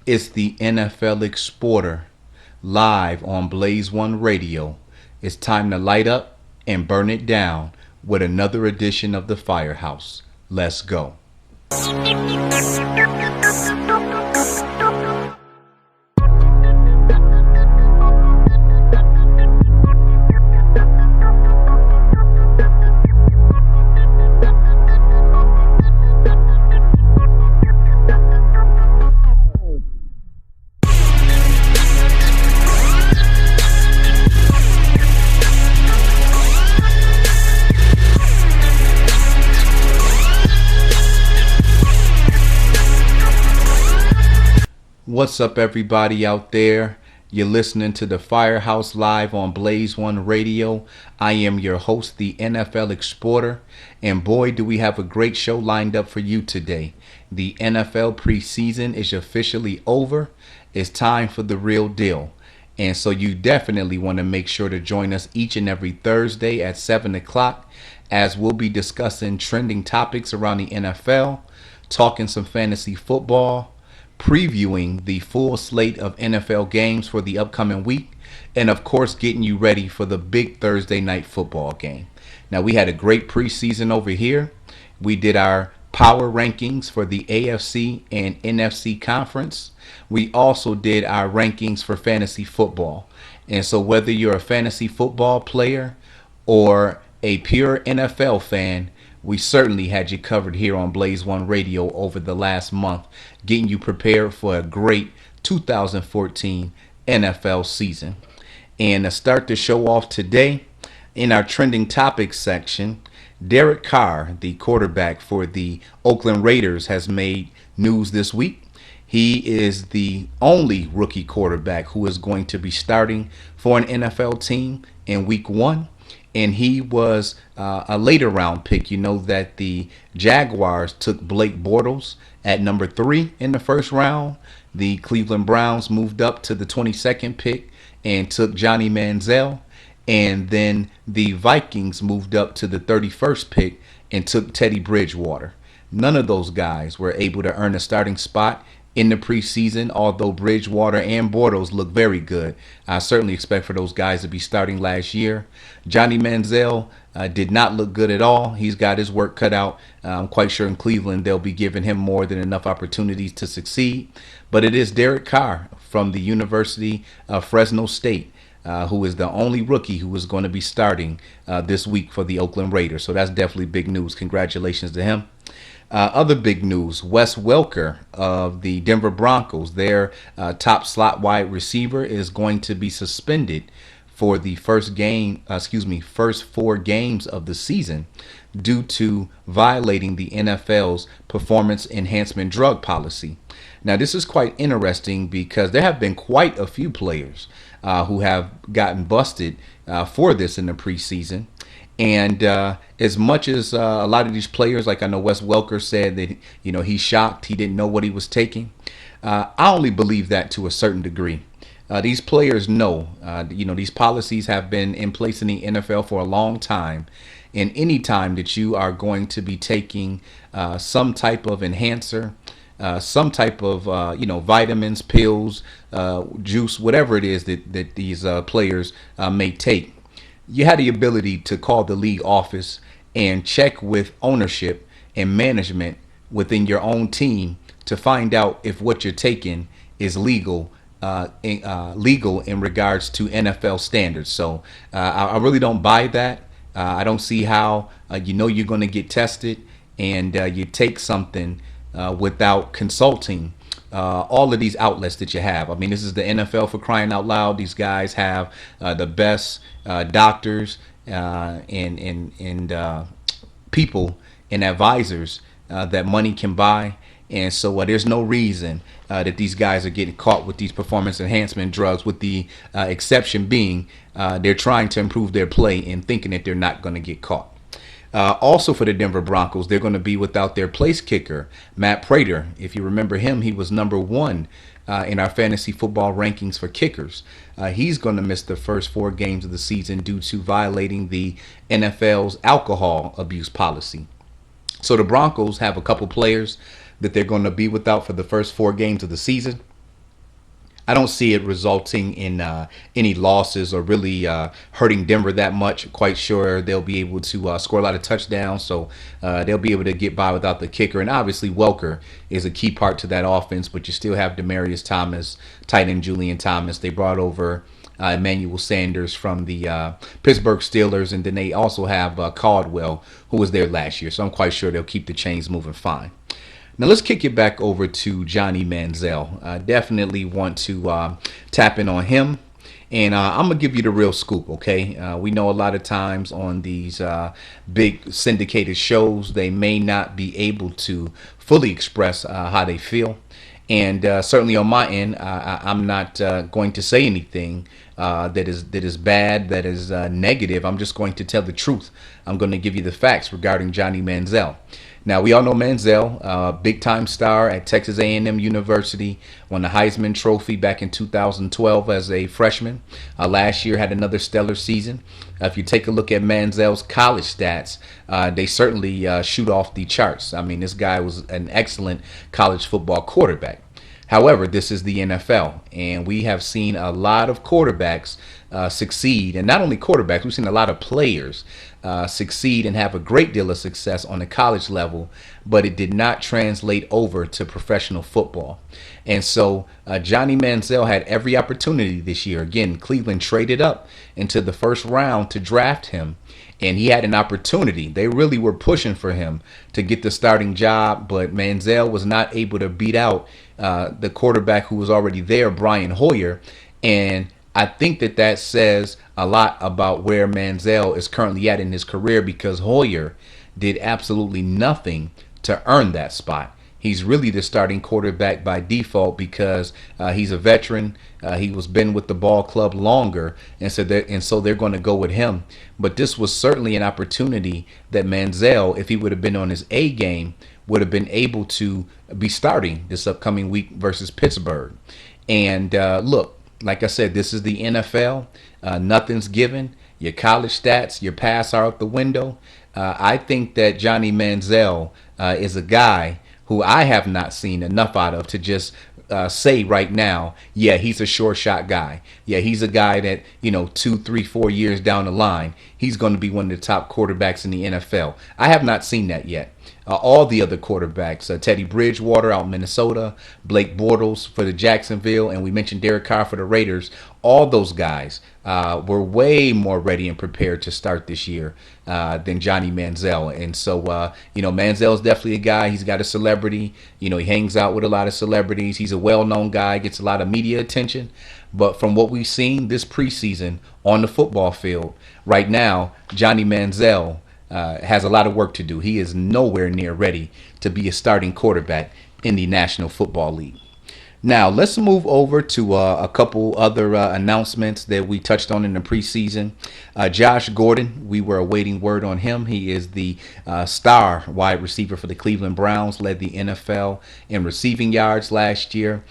It's the NFL Exporter live on Blaze1Radio. It's time to light up and burn it down with another edition of the Firehouse. Let's go. What's up, everybody out there? You're listening to the Firehouse live on Blaze1Radio. I am your host, the NFL Exporter, and boy, do we have a great show lined up for you today. The NFL preseason is officially over. It's time for the real deal. And so you definitely want to make sure to join us each and every Thursday at 7 o'clock as we'll be discussing trending topics around the NFL, talking some fantasy football, previewing the full slate of NFL games for the upcoming week, and of course getting you ready for the big Thursday night football game. Now, we had a great preseason over here. We did our power rankings for the AFC and NFC conference. We also did our rankings for fantasy football. And so whether you're a fantasy football player or a pure NFL fan, we certainly had you covered here on Blaze1Radio over the last month, getting you prepared for a great 2014 NFL season. And to start the show off today, in our trending topics section, Derek Carr, the quarterback for the Oakland Raiders, has made news this week. He is the only rookie quarterback who is going to be starting for an NFL team in week 1. And he was a later round pick. You know that the Jaguars took Blake Bortles at number 3 in the first round. The Cleveland Browns moved up to the 22nd pick and took Johnny Manziel. And then the Vikings moved up to the 31st pick and took Teddy Bridgewater. None of those guys were able to earn a starting spot in the preseason, although Bridgewater and Bortles look very good. I certainly expect for those guys to be starting last year. Johnny Manziel did not look good at all. He's got his work cut out. I'm quite sure in Cleveland they'll be giving him more than enough opportunities to succeed. But it is Derek Carr from the University of Fresno State who is the only rookie who is going to be starting this week for the Oakland Raiders. So that's definitely big news. Congratulations to him. Other big news, Wes Welker of the Denver Broncos, their top slot wide receiver, is going to be suspended for the first 4 games of the season due to violating the NFL's performance enhancement drug policy. Now, this is quite interesting because there have been quite a few players who have gotten busted for this in the preseason. And as much as a lot of these players, like I know Wes Welker said that, he's shocked, he didn't know what he was taking. I only believe that to a certain degree. These players know, these policies have been in place in the NFL for a long time. And any time that you are going to be taking some type of enhancer, some type of, vitamins, pills, juice, whatever it is that these players may take, you had the ability to call the league office and check with ownership and management within your own team to find out if what you're taking is legal in regards to NFL standards. So I really don't buy that. I don't see how you're going to get tested and you take something without consulting all of these outlets that you have. I mean, this is the NFL, for crying out loud. These guys have the best doctors and people and advisors that money can buy. And so there's no reason that these guys are getting caught with these performance enhancement drugs, with the exception being they're trying to improve their play and thinking that they're not going to get caught. Also for the Denver Broncos, they're going to be without their place kicker, Matt Prater. If you remember him, he was number 1 in our fantasy football rankings for kickers. He's going to miss the first 4 games of the season due to violating the NFL's alcohol abuse policy. So the Broncos have a couple players that they're going to be without for the first 4 games of the season. I don't see it resulting in any losses or really hurting Denver that much. Quite sure they'll be able to score a lot of touchdowns, so they'll be able to get by without the kicker. And obviously, Welker is a key part to that offense, but you still have Demaryius Thomas, tight end Julian Thomas. They brought over Emmanuel Sanders from the Pittsburgh Steelers, and then they also have Caldwell, who was there last year. So I'm quite sure they'll keep the chains moving fine. Now let's kick it back over to Johnny Manziel. I definitely want to tap in on him. And I'm going to give you the real scoop, okay? We know a lot of times on these big syndicated shows, they may not be able to fully express how they feel. And certainly on my end, I'm not going to say anything that is bad, that is negative. I'm just going to tell the truth. I'm going to give you the facts regarding Johnny Manziel. Now, we all know Manziel, big-time star at Texas A&M University, won the Heisman Trophy back in 2012 as a freshman. Last year had another stellar season. If you take a look at Manziel's college stats, they certainly shoot off the charts. I mean, this guy was an excellent college football quarterback. However, this is the NFL, and we have seen a lot of quarterbacks succeed, and not only quarterbacks, we've seen a lot of players succeed and have a great deal of success on the college level, but it did not translate over to professional football. And so Johnny Manziel had every opportunity this year. Again, Cleveland traded up into the first round to draft him, and he had an opportunity. They really were pushing for him to get the starting job, but Manziel was not able to beat out the quarterback who was already there, Brian Hoyer. And I think that says a lot about where Manziel is currently at in his career, because Hoyer did absolutely nothing to earn that spot. He's really the starting quarterback by default because he's a veteran. He was been with the ball club longer, and so they're going to go with him. But this was certainly an opportunity that Manziel, if he would have been on his A game, would have been able to be starting this upcoming week versus Pittsburgh. And look, like I said, this is the NFL. Nothing's given. Your college stats, your pass are out the window. I think that Johnny Manziel is a guy who I have not seen enough out of to just say right now, yeah, he's a sure shot guy. Yeah, he's a guy that, 2, 3, 4 years down the line, he's going to be one of the top quarterbacks in the NFL. I have not seen that yet. All the other quarterbacks, Teddy Bridgewater out in Minnesota, Blake Bortles for the Jacksonville, and we mentioned Derek Carr for the Raiders. All those guys were way more ready and prepared to start this year than Johnny Manziel. And so, Manziel is definitely a guy. He's got a celebrity. He hangs out with a lot of celebrities. He's a well-known guy, gets a lot of media attention. But from what we've seen this preseason on the football field, right now, Johnny Manziel has a lot of work to do. He is nowhere near ready to be a starting quarterback in the National Football League. Now, let's move over to a couple other announcements that we touched on in the preseason. Josh Gordon, we were awaiting word on him. He is the star wide receiver for the Cleveland Browns, led the NFL in receiving yards last year.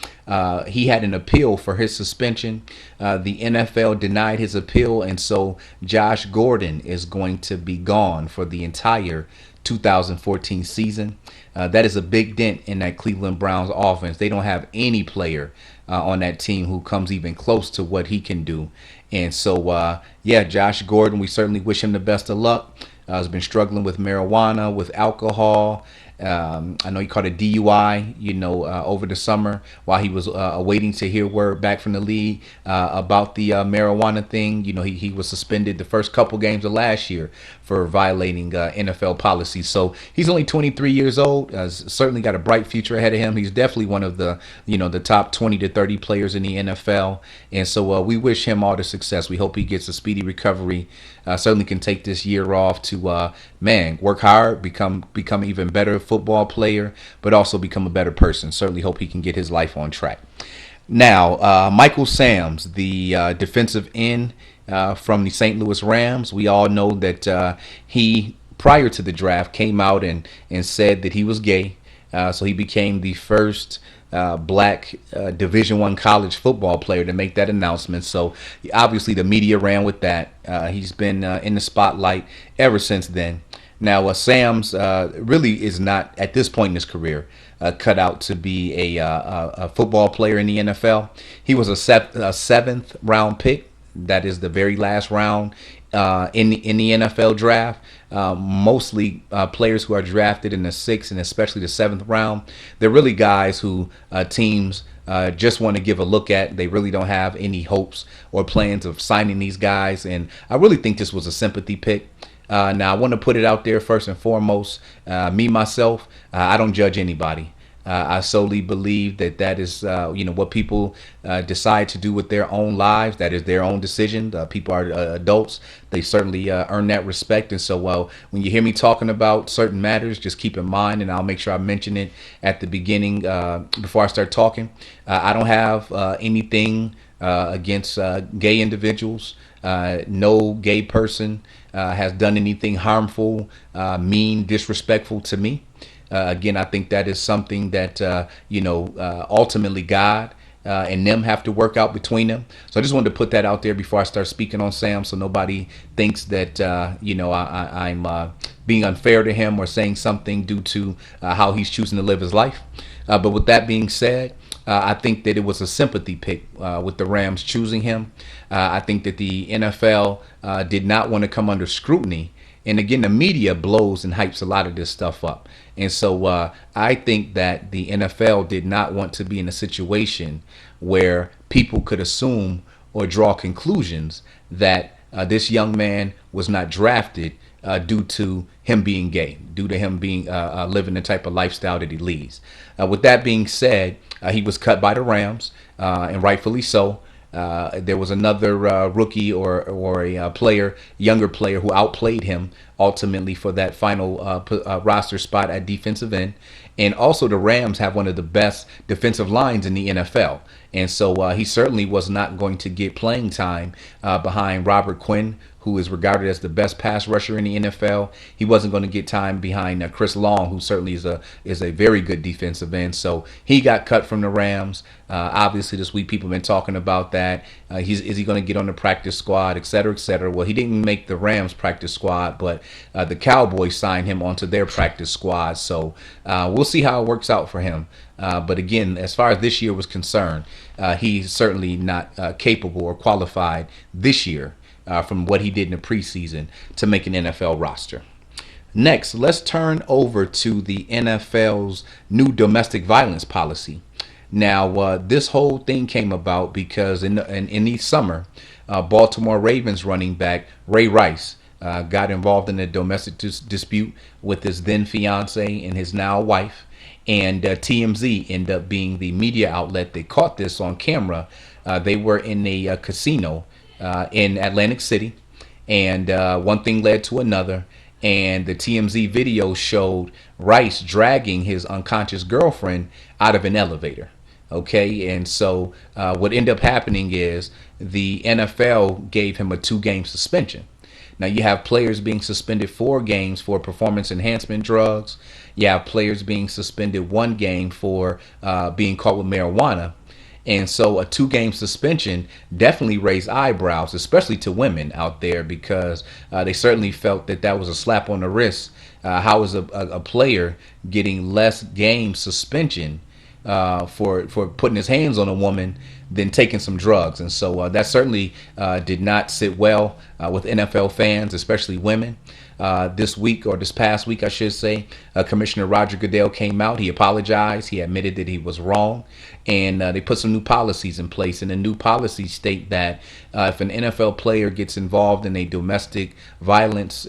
He had an appeal for his suspension. The NFL denied his appeal, and so Josh Gordon is going to be gone for the entire 2014 season. That is a big dent in that Cleveland Browns offense. They don't have any player on that team who comes even close to what he can do. And so, Josh Gordon, we certainly wish him the best of luck. Has been struggling with marijuana, with alcohol. I know he caught a DUI, over the summer while he was waiting to hear word back from the league about the marijuana thing. He was suspended the first couple games of last year for violating NFL policies. So he's only 23 years old. Certainly got a bright future ahead of him. He's definitely one of the, the top 20 to 30 players in the NFL. And so we wish him all the success. We hope he gets a speedy recovery. Certainly can take this year off to, work hard, become even better football player, but also become a better person. Certainly hope he can get his life on track. Now, Michael Sams, the defensive end from the St. Louis Rams, we all know that he, prior to the draft, came out and said that he was gay. So he became the first black Division I college football player to make that announcement. So obviously the media ran with that. He's been in the spotlight ever since then. Now, Sams really is not, at this point in his career, cut out to be a football player in the NFL. He was a seventh round pick. That is the very last round in the NFL draft. Mostly players who are drafted in the sixth and especially the seventh round. They're really guys who teams just want to give a look at. They really don't have any hopes or plans of signing these guys. And I really think this was a sympathy pick. Now, I want to put it out there first and foremost. Me, myself, I don't judge anybody. I solely believe that is, what people decide to do with their own lives. That is their own decision. People are adults. They certainly earn that respect. And so when you hear me talking about certain matters, just keep in mind, and I'll make sure I mention it at the beginning before I start talking. I don't have anything against gay individuals. No gay person has done anything harmful, mean, disrespectful to me. Again, I think that is something that, ultimately God and them have to work out between them. So I just wanted to put that out there before I start speaking on Sam, so nobody thinks that, I'm being unfair to him or saying something due to how he's choosing to live his life. But with that being said, I think that it was a sympathy pick with the Rams choosing him. I think that the NFL did not want to come under scrutiny. And again, the media blows and hypes a lot of this stuff up. And so I think that the NFL did not want to be in a situation where people could assume or draw conclusions that this young man was not drafted due to him being gay, due to him being living the type of lifestyle that he leads. With that being said, he was cut by the Rams, and rightfully so. There was another rookie or a player, younger player, who outplayed him ultimately for that final roster spot at defensive end. And also the Rams have one of the best defensive lines in the NFL. And so he certainly was not going to get playing time behind Robert Quinn, who is regarded as the best pass rusher in the NFL. He wasn't going to get time behind Chris Long, who certainly is a very good defensive end. So he got cut from the Rams. Obviously, this week people have been talking about that. Is he going to get on the practice squad, et cetera, et cetera? Well, he didn't make the Rams practice squad, but the Cowboys signed him onto their practice squad. So we'll see how it works out for him. But again, as far as this year was concerned, he's certainly not capable or qualified this year from what he did in the preseason to make an NFL roster. Next, let's turn over to the NFL's new domestic violence policy. Now, this whole thing came about because in the summer, Baltimore Ravens running back Ray Rice got involved in a domestic dispute with his then fiance and his now wife. And TMZ ended up being the media outlet that caught this on camera. They were in a casino in Atlantic City, and one thing led to another. And the TMZ video showed Rice dragging his unconscious girlfriend out of an elevator. Okay, and so what ended up happening is the NFL gave him a 2-game suspension. Now, you have players being suspended 4 games for performance enhancement drugs. You have players being suspended 1 game for being caught with marijuana. And so a 2-game suspension definitely raised eyebrows, especially to women out there, because they certainly felt that was a slap on the wrist. How is a player getting less game suspension for putting his hands on a woman than taking some drugs? And so that certainly did not sit well with NFL fans, especially women. This past week, I should say, Commissioner Roger Goodell came out. He apologized. He admitted that he was wrong. And they put some new policies in place. And the new policies state that if an NFL player gets involved in a domestic violence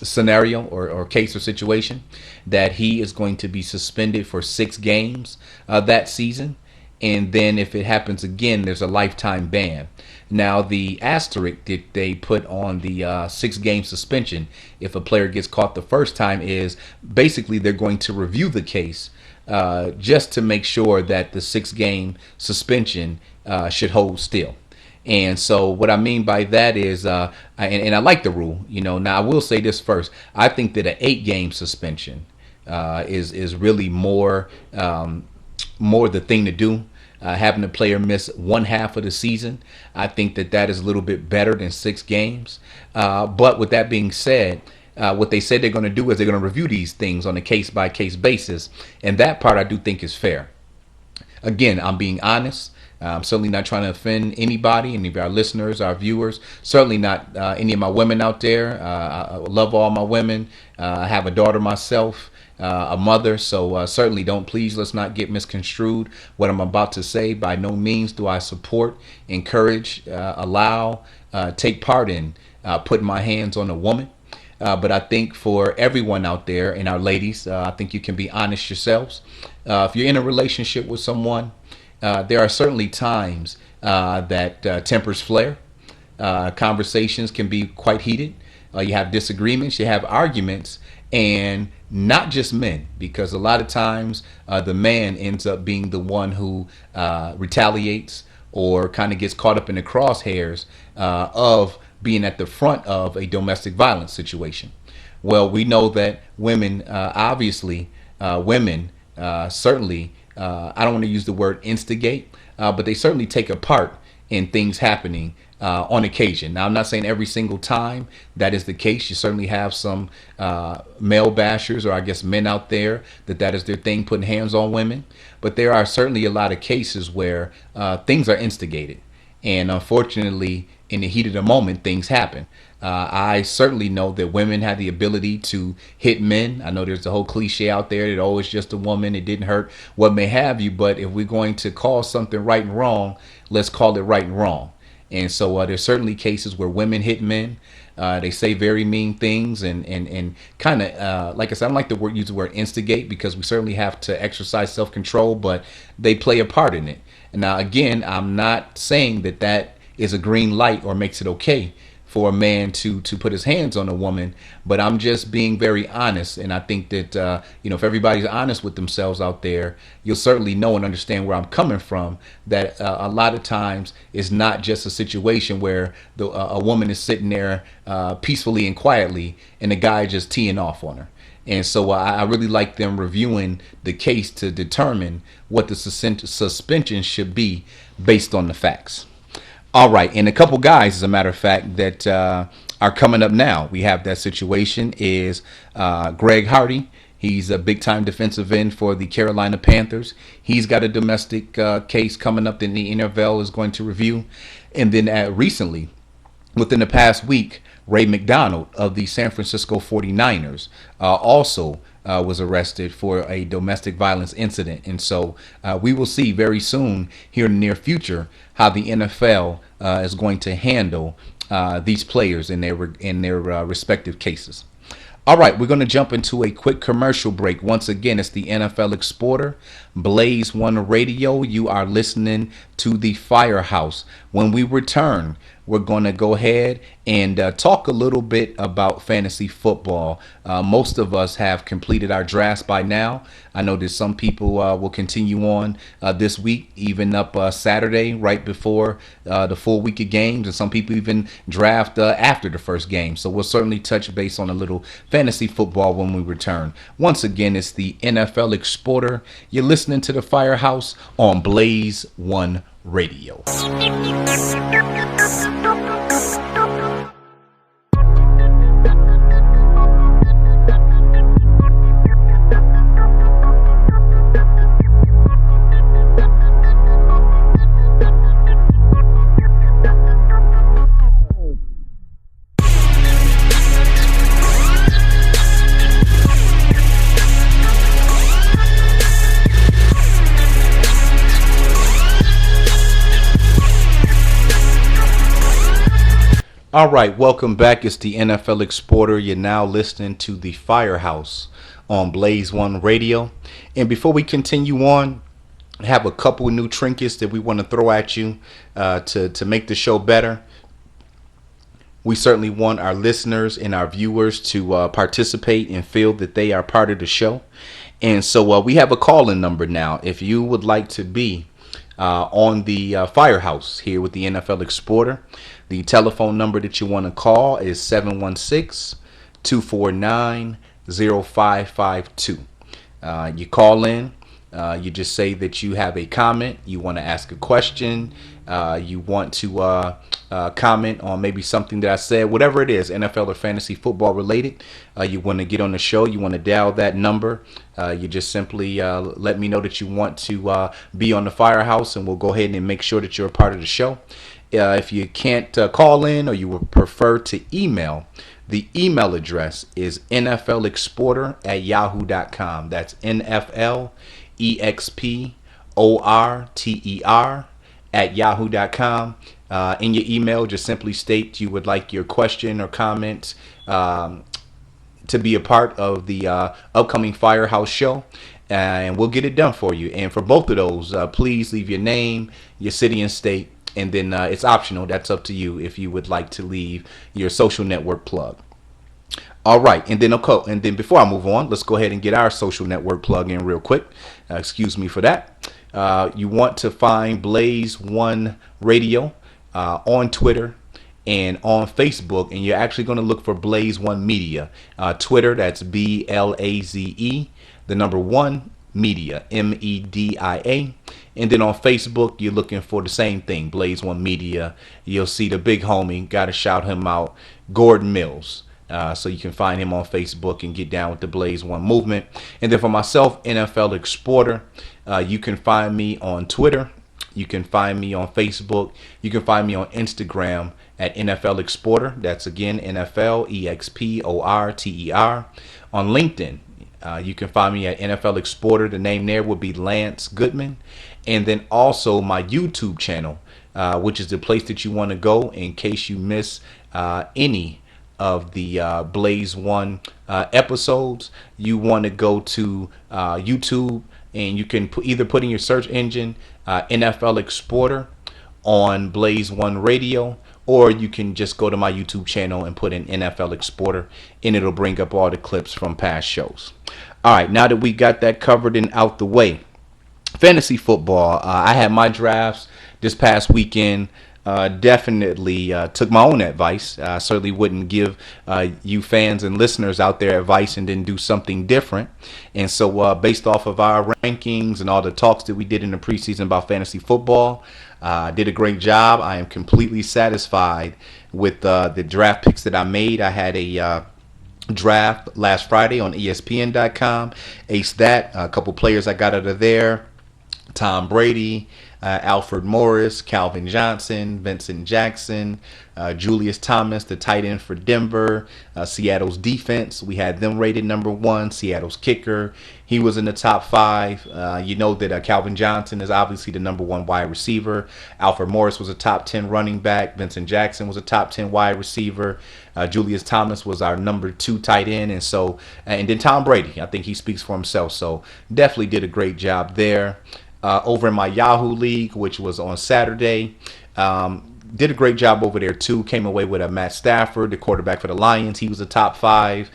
scenario or case or situation, that he is going to be suspended for 6 games that season. And then if it happens again, there's a lifetime ban. Now, the asterisk that they put on the 6-game suspension if a player gets caught the first time is basically they're going to review the case just to make sure that the 6-game suspension should hold still. And so what I mean by that is, and I like the rule, now I will say this first. I think that an 8-game suspension is really more the thing to do. Having a player miss 1/2 of the season, I think that is a little bit better than 6 games. But with that being said, what they said they're going to do is they're going to review these things on a case by case basis, and that part I do think is fair. Again, I'm being honest. I'm certainly not trying to offend anybody, any of our listeners, our viewers. Certainly not any of my women out there. I love all my women. I have a daughter myself, a mother. So certainly let's not get misconstrued. What I'm about to say, by no means do I support, encourage, allow, take part in putting my hands on a woman. But I think for everyone out there, and our ladies, I think you can be honest yourselves. If you're in a relationship with someone, there are certainly times that tempers flare. Conversations can be quite heated. You have disagreements, you have arguments, and not just men, because a lot of times the man ends up being the one who retaliates or kind of gets caught up in the crosshairs of being at the front of a domestic violence situation. Well, we know that women, certainly, I don't want to use the word instigate, but they certainly take a part in things happening on occasion. Now, I'm not saying every single time that is the case. You certainly have some male bashers, or I guess men out there, that is their thing, putting hands on women. But there are certainly a lot of cases where things are instigated. And unfortunately, in the heat of the moment, things happen. I certainly know that women have the ability to hit men. I know there's the whole cliche out there that, oh, it's just a woman, it didn't hurt, what may have you. But if we're going to call something right and wrong, let's call it right and wrong. And so there's certainly cases where women hit men. They say very mean things and kind of, like I said, I don't like to use the word instigate, because we certainly have to exercise self-control, but they play a part in it. And now, again, I'm not saying that is a green light or makes it okay for a man to put his hands on a woman, but I'm just being very honest. And I think that if everybody's honest with themselves out there, you'll certainly know and understand where I'm coming from, that a lot of times it's not just a situation where a woman is sitting there peacefully and quietly and the guy just teeing off on her. And so I really like them reviewing the case to determine what the suspension should be based on the facts. All right, and a couple guys, as a matter of fact, that are coming up now. We have that situation is Greg Hardy. He's a big-time defensive end for the Carolina Panthers. He's got a domestic case coming up that the NFL is going to review. And then recently, within the past week, Ray McDonald of the San Francisco 49ers also was arrested for a domestic violence incident. And so we will see very soon here in the near future how the NFL is going to handle these players in their respective cases. All right, we're going to jump into a quick commercial break. Once again, it's the NFL Exporter, Blaze1Radio. You are listening to the Firehouse. When we return, we're going to go ahead and talk a little bit about fantasy football. Most of us have completed our drafts by now. I know that some people will continue on this week, even up Saturday, right before the full week of games. And some people even draft after the first game. So we'll certainly touch base on a little fantasy football when we return. Once again, it's the NFL Exporter. You're listening to the Firehouse on Blaze1Radio. All right, welcome back. It's the NFL Exporter. You're now listening to the Firehouse on Blaze1Radio. And before we continue on, I have a couple of new trinkets that we want to throw at you to make the show better. We certainly want our listeners and our viewers to participate and feel that they are part of the show. And so we have a call-in number now. If you would like to be on the Firehouse here with the NFL Exporter, the telephone number that you want to call is 716-249-0552. You call in, You just say that you have a comment, you want to ask a question, you want to comment on maybe something that I said, whatever it is, NFL or fantasy football related. You want to get on the show, you want to dial that number. You just simply let me know that you want to be on the Firehouse, and we'll go ahead and make sure that you're a part of the show. If you can't call in, or you would prefer to email, the email address is NFLExporter@yahoo.com. That's NFLExporter @yahoo.com. In your email, just simply state you would like your question or comment to be a part of the upcoming Firehouse show, and we'll get it done for you. And for both of those, please leave your name, your city and state, and then it's optional. That's up to you if you would like to leave your social network plug. All right, and then before I move on, let's go ahead and get our social network plug in real quick. Excuse me for that. You want to find Blaze1Radio on Twitter and on Facebook, and you're actually going to look for Blaze1 Media. Twitter, that's BLAZE, the number 1 Media, MEDIA. And then on Facebook, you're looking for the same thing, Blaze1 Media. You'll see the big homie, got to shout him out, Gordon Mills. So you can find him on Facebook and get down with the Blaze1 movement. And then for myself, NFL Exporter, you can find me on Twitter. You can find me on Facebook. You can find me on Instagram at NFL Exporter. That's again NFLExporter. On LinkedIn, you can find me at NFL Exporter. The name there would be Lance Goodman. And then also my YouTube channel, which is the place that you want to go in case you miss any of the Blaze1 episodes. You want to go to YouTube, and you can either put in your search engine NFL Exporter on Blaze1Radio, or you can just go to my YouTube channel and put in NFL Exporter, and it'll bring up all the clips from past shows. All right, now that we got that covered and out the way, fantasy football. I had my drafts this past weekend. Definitely took my own advice. I certainly wouldn't give you fans and listeners out there advice and then do something different. And so based off of our rankings and all the talks that we did in the preseason about fantasy football, did a great job. I am completely satisfied with the draft picks that I made. I had a draft last Friday on ESPN.com. Aced that. A couple players I got out of there. Tom Brady, Alfred Morris, Calvin Johnson, Vincent Jackson, Julius Thomas, the tight end for Denver, Seattle's defense. We had them rated number 1. Seattle's kicker, he was in the top 5. You know that Calvin Johnson is obviously the number 1 wide receiver. Alfred Morris was a top 10 running back. Vincent Jackson was a top 10 wide receiver. Julius Thomas was our number 2 tight end. And then Tom Brady, I think he speaks for himself. So definitely did a great job there. Over in my Yahoo League, which was on Saturday. Did a great job over there, too. Came away with a Matt Stafford, the quarterback for the Lions. He was a top 5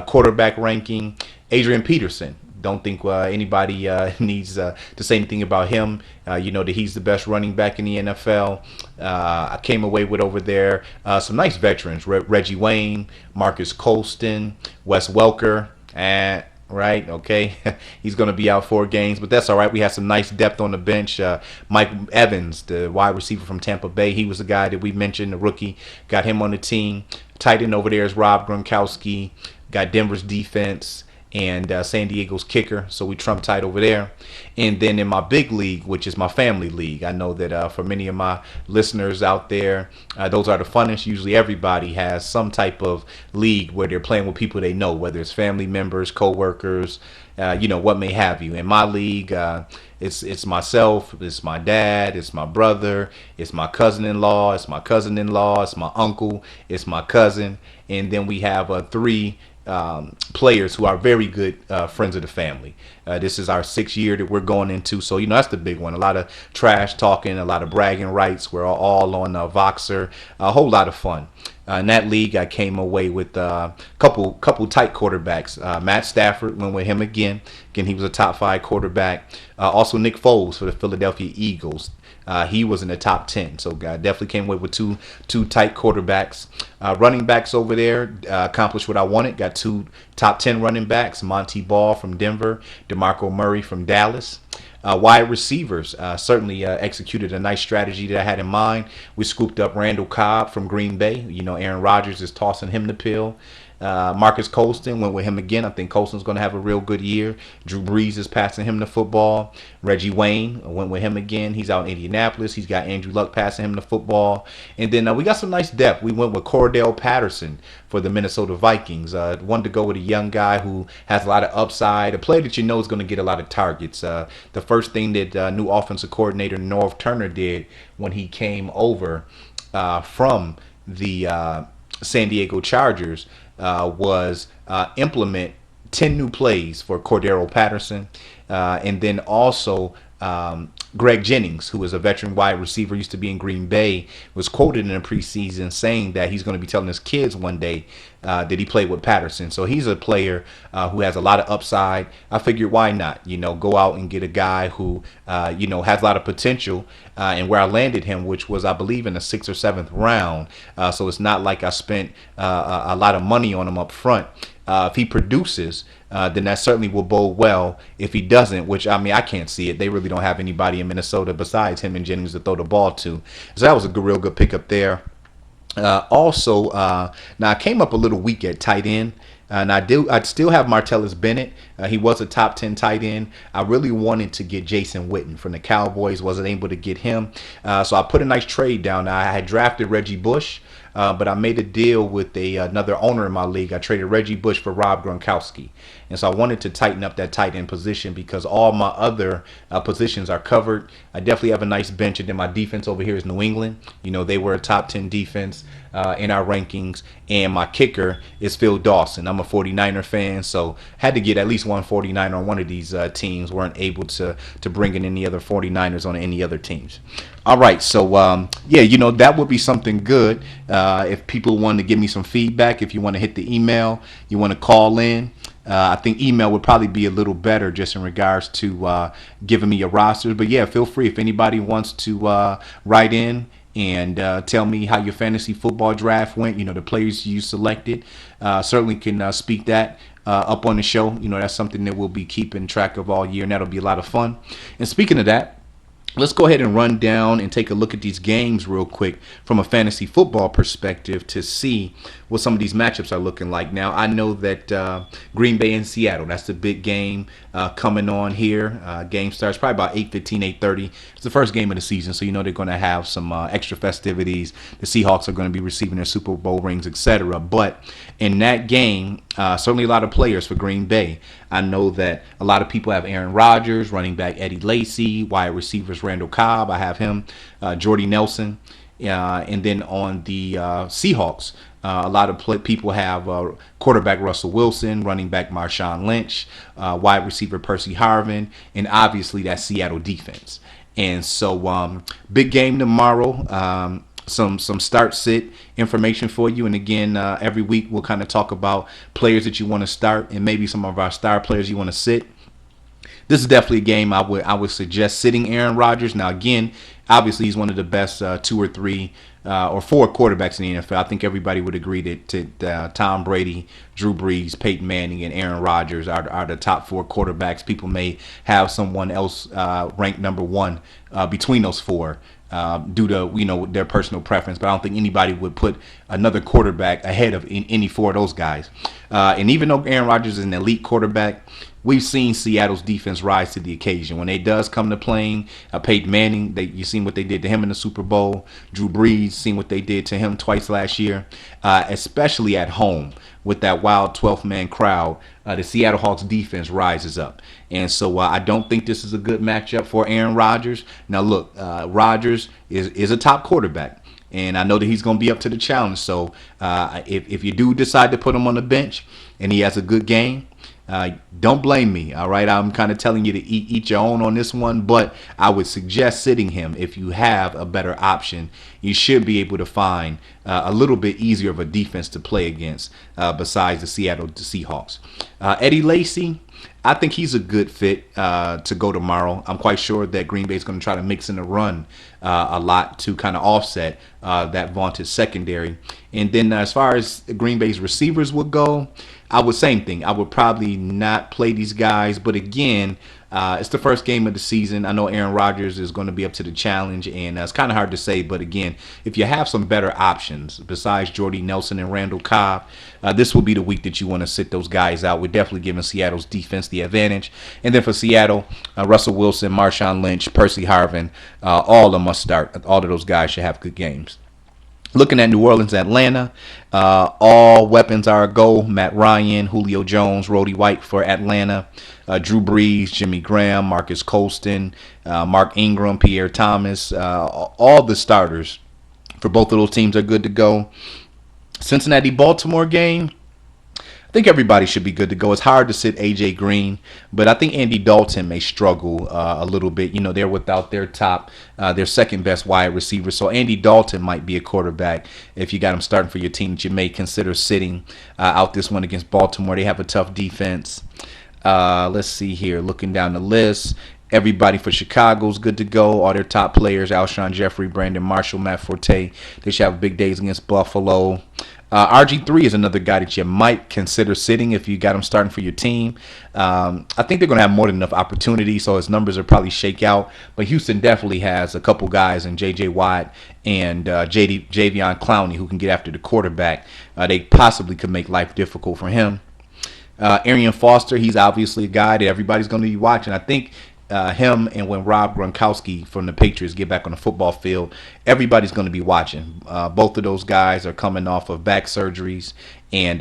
quarterback ranking. Adrian Peterson. Don't think anybody needs to say anything about him. You know that he's the best running back in the NFL. I came away with over there some nice veterans. Reggie Wayne, Marcus Colston, Wes Welker, and right, okay. He's going to be out 4 games, but that's all right. We had some nice depth on the bench. Mike Evans, the wide receiver from Tampa Bay, he was the guy that we mentioned, the rookie. Got him on the team. Tight end over there is Rob Gronkowski. Got Denver's defense and San Diego's kicker, so we trump tight over there. And then in my big league, which is my family league, I know that for many of my listeners out there, those are the funnest. Usually everybody has some type of league where they're playing with people they know, whether it's family members, co-workers, you know, what may have you. In my league, it's myself, it's my dad, it's my brother, it's my cousin-in-law, it's my cousin-in-law, it's my uncle, it's my cousin, and then we have 3 players who are very good friends of the family. This is our 6th year that we're going into, so you know that's the big one. A lot of trash talking, a lot of bragging rights. We're all on Voxer, a whole lot of fun. In that league, I came away with a couple tight quarterbacks. Matt Stafford, went with him again. Again, he was a top 5 quarterback. Also Nick Foles for the Philadelphia Eagles. he was in the top 10. So definitely came away with two tight quarterbacks. Running backs over there accomplished what I wanted. Got two top 10 running backs: Monty Ball from Denver, DeMarco Murray from Dallas. Wide receivers certainly executed a nice strategy that I had in mind. We scooped up Randall Cobb from Green Bay. You know, Aaron Rodgers is tossing him the pill. Marcus Colston went with him again. I think Colston's going to have a real good year. Drew Brees is passing him the football. Reggie Wayne went with him again. He's out in Indianapolis. He's got Andrew Luck passing him the football. And then we got some nice depth. We went with Cordell Patterson for the Minnesota Vikings. Wanted to go with a young guy who has a lot of upside, a player that you know is going to get a lot of targets. The first thing that new offensive coordinator Norv Turner did when he came over from the San Diego Chargers was implement 10 new plays for Cordero Patterson, and then also Greg Jennings, who is a veteran wide receiver, used to be in Green Bay, was quoted in the preseason saying that he's going to be telling his kids one day that he played with Patterson. So he's a player who has a lot of upside. I figured, why not? You know, go out and get a guy who, you know, has a lot of potential. And where I landed him, which was, I believe, in the 6th or 7th round. So it's not like I spent a lot of money on him up front. If he produces, then that certainly will bode well. If he doesn't, which, I mean, I can't see it. They really don't have anybody in Minnesota besides him and Jennings to throw the ball to. So that was a real good pickup there. Also, now I came up a little weak at tight end. And I still have Martellus Bennett. He was a top 10 tight end. I really wanted to get Jason Witten from the Cowboys. Wasn't able to get him. So I put a nice trade down. I had drafted Reggie Bush, but I made a deal with another owner in my league. I traded Reggie Bush for Rob Gronkowski. And so I wanted to tighten up that tight end position because all my other positions are covered. I definitely have a nice bench. And then my defense over here is New England. You know, they were a top 10 defense in our rankings. And my kicker is Phil Dawson. I'm a 49er fan, so had to get at least one 49er on one of these teams. Weren't able to bring in any other 49ers on any other teams. All right, so yeah, you know, that would be something good. If people want to give me some feedback, if you want to hit the email, you want to call in. I think email would probably be a little better just in regards to giving me your rosters. But yeah, feel free if anybody wants to write in and tell me how your fantasy football draft went, you know, the players you selected. Certainly can speak that up on the show. You know, that's something that we'll be keeping track of all year, and that'll be a lot of fun. And speaking of that, let's go ahead and run down and take a look at these games real quick from a fantasy football perspective to see what some of these matchups are looking like. Now, I know that Green Bay and Seattle, that's the big game coming on here. Game starts probably about 8:15, 8:30. It's the first game of the season, so you know they're going to have some extra festivities. The Seahawks are going to be receiving their Super Bowl rings, etc. But in that game, certainly a lot of players for Green Bay. I know that a lot of people have Aaron Rodgers, running back Eddie Lacy, wide receivers Randall Cobb. I have him, Jordy Nelson. And then on the Seahawks, a lot of people have quarterback Russell Wilson, running back Marshawn Lynch, wide receiver Percy Harvin, and obviously that Seattle defense. And so big game tomorrow. Some start-sit information for you. And again, every week we'll kind of talk about players that you want to start and maybe some of our star players you want to sit. This is definitely a game I would suggest sitting Aaron Rodgers. Now, again, obviously he's one of the best 2 or 3 or 4 quarterbacks in the NFL. I think everybody would agree that Tom Brady, Drew Brees, Peyton Manning, and Aaron Rodgers are the top 4 quarterbacks. People may have someone else ranked number 1 between those 4. Due to, you know, their personal preference, but I don't think anybody would put another quarterback ahead of any 4 of those guys. And even though Aaron Rodgers is an elite quarterback, we've seen Seattle's defense rise to the occasion. When it does come to playing, Peyton Manning, you've seen what they did to him in the Super Bowl. Drew Brees, seen what they did to him twice last year, especially at home with that wild 12th-man crowd. The Seattle Hawks defense rises up. And so I don't think this is a good matchup for Aaron Rodgers. Now, look, Rodgers is a top quarterback. And I know that he's going to be up to the challenge. So if you do decide to put him on the bench and he has a good game, Don't blame me, all right? I'm kind of telling you to eat your own on this one, but I would suggest sitting him if you have a better option. You should be able to find a little bit easier of a defense to play against besides the Seattle Seahawks. Eddie Lacy, I think he's a good fit to go tomorrow. I'm quite sure that Green Bay is going to try to mix in the run a lot to kind of offset that vaunted secondary. And then as far as Green Bay's receivers would go, I would same thing. I would probably not play these guys, but again, it's the first game of the season. I know Aaron Rodgers is going to be up to the challenge, and it's kind of hard to say. But again, if you have some better options besides Jordy Nelson and Randall Cobb, this will be the week that you want to sit those guys out. We're definitely giving Seattle's defense the advantage. And then for Seattle, Russell Wilson, Marshawn Lynch, Percy Harvin, all of them must start. All of those guys should have good games. Looking at New Orleans, Atlanta, all weapons are a go. Matt Ryan, Julio Jones, Roddy White for Atlanta, Drew Brees, Jimmy Graham, Marcus Colston, Mark Ingram, Pierre Thomas. All the starters for both of those teams are good to go. Cincinnati-Baltimore game, I think everybody should be good to go. It's hard to sit A.J. Green, but I think Andy Dalton may struggle a little bit. You know, they're without their their second best wide receiver. So Andy Dalton might be a quarterback if you got him starting for your team that you may consider sitting out this one against Baltimore. They have a tough defense. Let's see here. Looking down the list, everybody for Chicago's good to go. All their top players, Alshon Jeffrey, Brandon Marshall, Matt Forte. They should have big days against Buffalo. RG3 is another guy that you might consider sitting if you got him starting for your team. I think they're going to have more than enough opportunity, so his numbers will probably shake out. But Houston definitely has a couple guys in J.J. Watt and Jadeveon Clowney who can get after the quarterback. They possibly could make life difficult for him. Arian Foster, he's obviously a guy that everybody's going to be watching. I think him and when Rob Gronkowski from the Patriots get back on the football field, everybody's going to be watching. Both of those guys are coming off of back surgeries. And,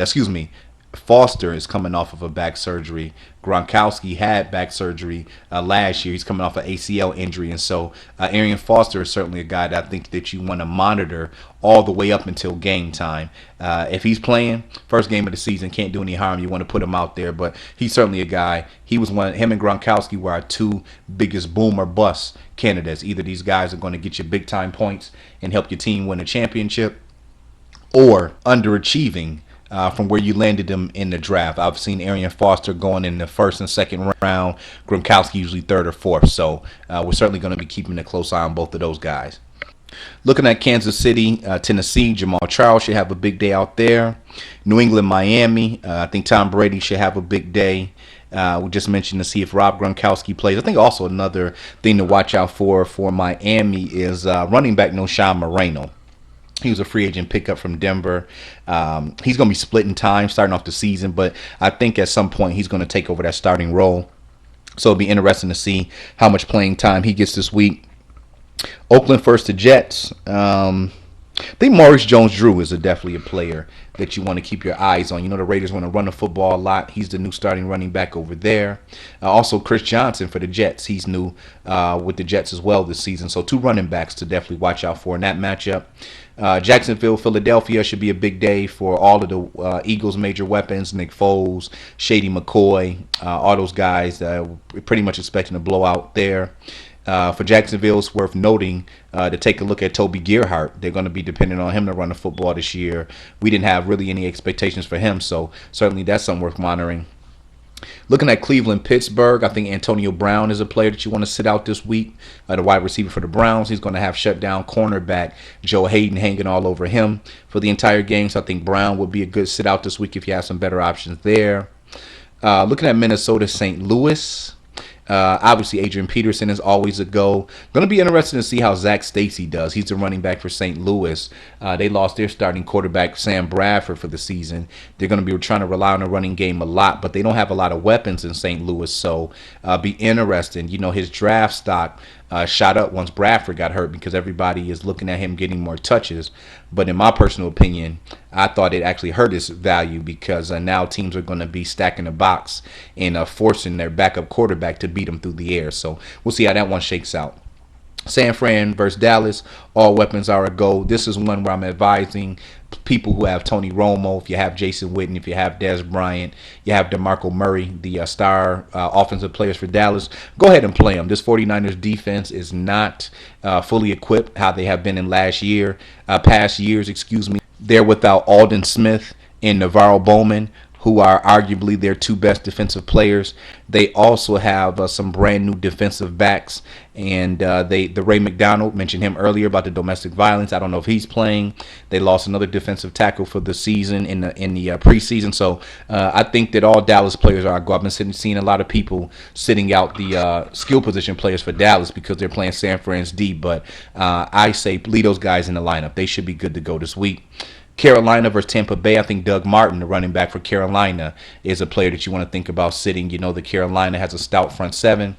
Foster is coming off of a back surgery. Gronkowski had back surgery last year. He's coming off an ACL injury. And so Arian Foster is certainly a guy that I think that you want to monitor all the way up until game time. If he's playing, first game of the season, can't do any harm. You want to put him out there. But he's certainly a guy. Him and Gronkowski were our two biggest boom or bust candidates. Either these guys are going to get you big time points and help your team win a championship, or underachieving from where you landed them in the draft. I've seen Arian Foster going in the first and second round, Gronkowski usually third or fourth. So we're certainly going to be keeping a close eye on both of those guys. Looking at Kansas City, Tennessee, Jamal Charles should have a big day out there. New England, Miami, I think Tom Brady should have a big day. We just mentioned to see if Rob Gronkowski plays. I think also another thing to watch out for Miami is running back Noshawn Moreno. He was a free agent pickup from Denver. He's going to be splitting time starting off the season, but I think at some point he's going to take over that starting role. So it'll be interesting to see how much playing time he gets this week. Oakland first to Jets. I think Maurice Jones-Drew is definitely a player that you want to keep your eyes on. You know the Raiders want to run the football a lot. He's the new starting running back over there. Also Chris Johnson for the Jets. He's new with the Jets as well this season. So two running backs to definitely watch out for in that matchup. Jacksonville, Philadelphia should be a big day for all of the Eagles' major weapons. Nick Foles, Shady McCoy, all those guys. We're pretty much expecting a blowout there. For Jacksonville, it's worth noting to take a look at Toby Gerhart. They're going to be dependent on him to run the football this year. We didn't have really any expectations for him, so certainly that's something worth monitoring. Looking at Cleveland, Pittsburgh, I think Antonio Brown is a player that you want to sit out this week. The wide receiver for the Browns, he's going to have shutdown cornerback Joe Hayden hanging all over him for the entire game. So I think Brown would be a good sit out this week if you have some better options there. Looking at Minnesota, St. Louis. Obviously, Adrian Peterson is always a go. Going to be interesting to see how Zach Stacy does. He's the running back for St. Louis. They lost their starting quarterback, Sam Bradford, for the season. They're going to be trying to rely on the running game a lot, but they don't have a lot of weapons in St. Louis, so be interesting. You know, his draft stock shot up once Bradford got hurt because everybody is looking at him getting more touches. But in my personal opinion, I thought it actually hurt his value because now teams are going to be stacking the box and forcing their backup quarterback to beat them through the air. So we'll see how that one shakes out. San Fran versus Dallas, all weapons are a go. This is one where I'm advising people who have Tony Romo, if you have Jason Witten, if you have Des Bryant, you have DeMarco Murray, the star offensive players for Dallas, go ahead and play them. This 49ers defense is not fully equipped how they have been in past years. They're without Aldon Smith and Navarro Bowman, who are arguably their two best defensive players. They also have some brand new defensive backs, and the Ray McDonald, mentioned him earlier about the domestic violence. I don't know if he's playing. They lost another defensive tackle for the season in the preseason. So I think that all Dallas players are. I've been seeing a lot of people sitting out the skill position players for Dallas because they're playing San Fran's D. But I say leave those guys in the lineup. They should be good to go this week. Carolina versus Tampa Bay. I think Doug Martin, the running back for Carolina, is a player that you want to think about sitting. You know that Carolina has a stout front seven.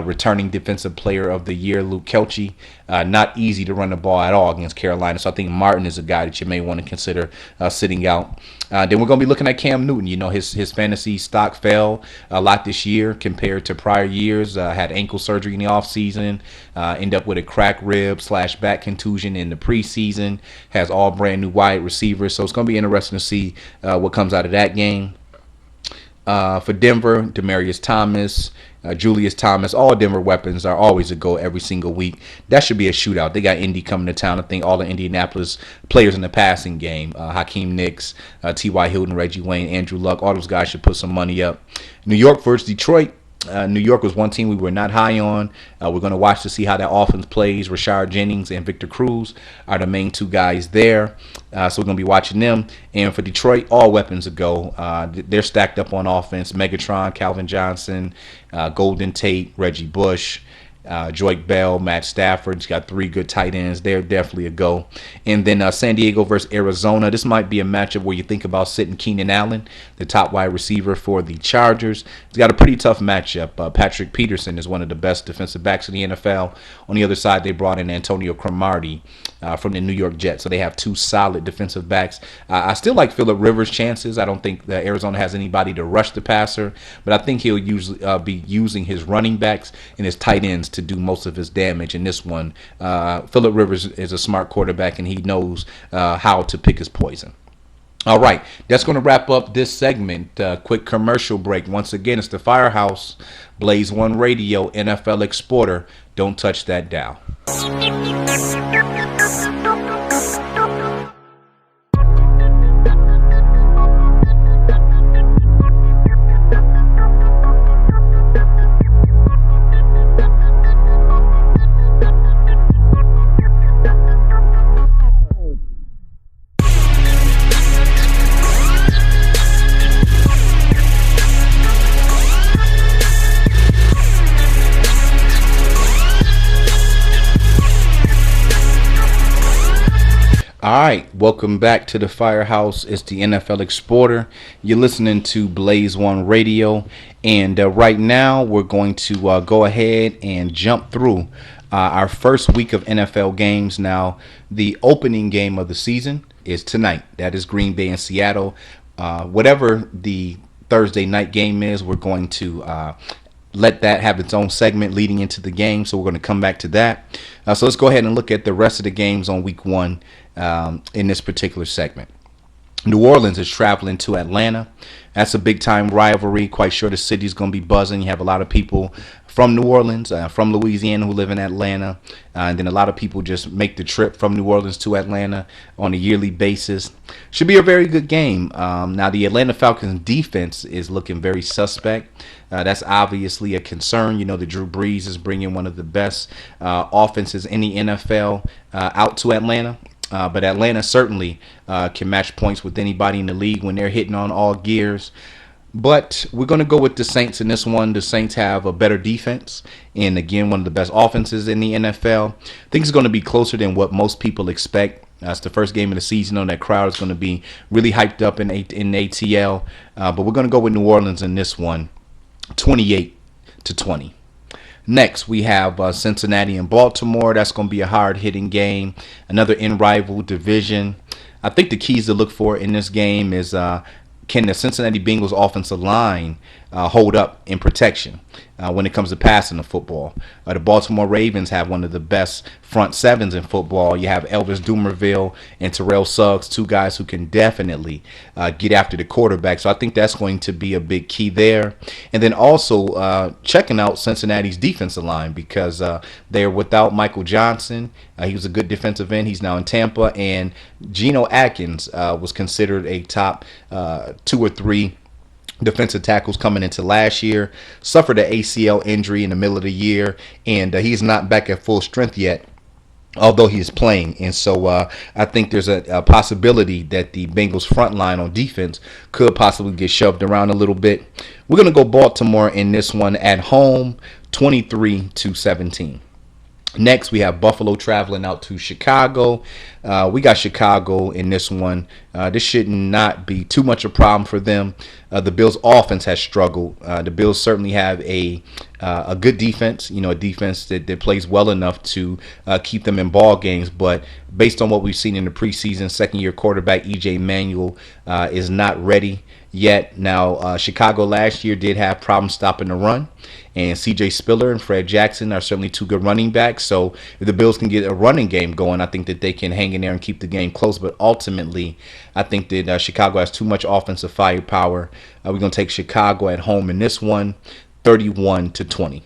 Returning defensive player of the year, Luke Kelce. Not easy to run the ball at all against Carolina. So I think Martin is a guy that you may want to consider sitting out. Then we're going to be looking at Cam Newton. You know, his fantasy stock fell a lot this year compared to prior years. Had ankle surgery in the offseason. Ended up with a cracked rib / back contusion in the preseason. Has all brand new wide receivers. So it's going to be interesting to see what comes out of that game. For Denver, Demaryius Thomas, Julius Thomas, all Denver weapons are always a go every single week. That should be a shootout. They got Indy coming to town. I think all the Indianapolis players in the passing game, Hakeem Nicks, T.Y. Hilton, Reggie Wayne, Andrew Luck, all those guys should put some money up. New York versus Detroit. New York was one team we were not high on. We're going to watch to see how that offense plays. Rashard Jennings and Victor Cruz are the main two guys there. So we're going to be watching them. And for Detroit, all weapons a go. They're stacked up on offense. Megatron, Calvin Johnson, Golden Tate, Reggie Bush, Joyke Bell, Matt Stafford. He's got three good tight ends. They're definitely a go. And then San Diego versus Arizona. This might be a matchup where you think about sitting Keenan Allen, the top wide receiver for the Chargers. He's got a pretty tough matchup. Patrick Peterson is one of the best defensive backs in the NFL. On the other side, they brought in Antonio Cromartie from the New York Jets. So they have two solid defensive backs. I still like Phillip Rivers' chances. I don't think that Arizona has anybody to rush the passer, but I think he'll usually be using his running backs and his tight ends to do most of his damage in this one. Phillip Rivers is a smart quarterback, and he knows how to pick his poison. All right, that's going to wrap up this segment. Quick commercial break. Once again, it's the Firehouse, Blaze1Radio, NFL Exporter. Don't touch that dial. All right, welcome back to the Firehouse. It's the NFL Exporter. You're listening to Blaze1Radio, and right now we're going to go ahead and jump through our first week of NFL games. Now, the opening game of the season is tonight. That is Green Bay and Seattle. Whatever the Thursday night game is, we're going to let that have its own segment leading into the game, so we're going to come back to that. So let's go ahead and look at the rest of the games on week one in this particular segment. New Orleans is traveling to Atlanta. That's a big-time rivalry. Quite sure the city's going to be buzzing. You have a lot of people from New Orleans, from Louisiana who live in Atlanta. And then a lot of people just make the trip from New Orleans to Atlanta on a yearly basis. Should be a very good game. Now, the Atlanta Falcons defense is looking very suspect. That's obviously a concern. You know, the Drew Brees is bringing one of the best offenses in the NFL out to Atlanta. But Atlanta certainly can match points with anybody in the league when they're hitting on all gears. But we're going to go with the Saints in this one. The Saints have a better defense and, again, one of the best offenses in the NFL. I think it's going to be closer than what most people expect. It's the first game of the season. That crowd is going to be really hyped up in ATL. But we're going to go with New Orleans in this one, 28-20. Next, we have Cincinnati and Baltimore. That's going to be a hard-hitting game. Another in-rival division. I think the keys to look for in this game is can the Cincinnati Bengals offensive line hold up in protection when it comes to passing the football. The Baltimore Ravens have one of the best front sevens in football. You have Elvis Dumervil and Terrell Suggs, two guys who can definitely get after the quarterback. So I think that's going to be a big key there. And then also checking out Cincinnati's defensive line, because they're without Michael Johnson. He was a good defensive end. He's now in Tampa. And Geno Atkins was considered a top 2 or 3 defensive tackles coming into last year. Suffered an ACL injury in the middle of the year, and he's not back at full strength yet, although he is playing. And so I think there's a possibility that the Bengals front line on defense could possibly get shoved around a little bit. We're going to go Baltimore in this one at home, 23-17. Next, we have Buffalo traveling out to Chicago. We got Chicago in this one. This should not be too much a problem for them. The Bills' offense has struggled. The Bills certainly have a good defense, a defense that plays well enough to keep them in ball games. But based on what we've seen in the preseason, second-year quarterback E.J. Manuel is not ready yet. Now, Chicago last year did have problems stopping the run, and C.J. Spiller and Fred Jackson are certainly two good running backs. So if the Bills can get a running game going, I think that they can hang in there and keep the game close. But ultimately, I think that Chicago has too much offensive firepower. We're going to take Chicago at home in this one, 31-20.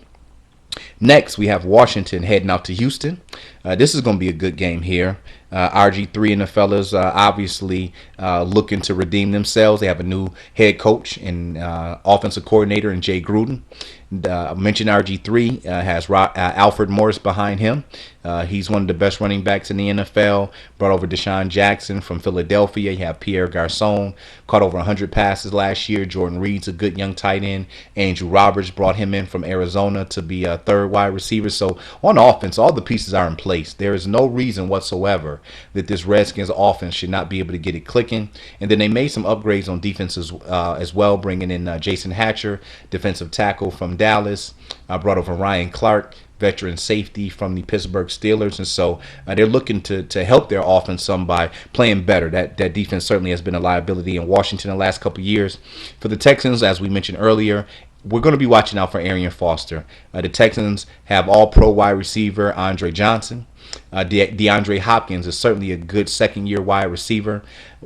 Next, we have Washington heading out to Houston. This is going to be a good game here. RG3 and the fellas obviously looking to redeem themselves. They have a new head coach and offensive coordinator in Jay Gruden. I mentioned RG3 has Alfred Morris behind him. He's one of the best running backs in the NFL. Brought over Deshaun Jackson from Philadelphia. You have Pierre Garçon, caught over 100 passes last year. Jordan Reed's a good young tight end. Andrew Roberts brought him in from Arizona to be a third wide receiver. So on offense, all the pieces are in place. There is no reason whatsoever that this Redskins offense should not be able to get it clicking. And then they made some upgrades on defense as well, bringing in Jason Hatcher, defensive tackle from Dallas. Brought over Ryan Clark, veteran safety from the Pittsburgh Steelers. And so they're looking to help their offense some by playing better. That defense certainly has been a liability in Washington the last couple of years. For the Texans, as we mentioned earlier, we're going to be watching out for Arian Foster. The Texans have all-pro wide receiver Andre Johnson. DeAndre Hopkins is certainly a good second-year wide receiver.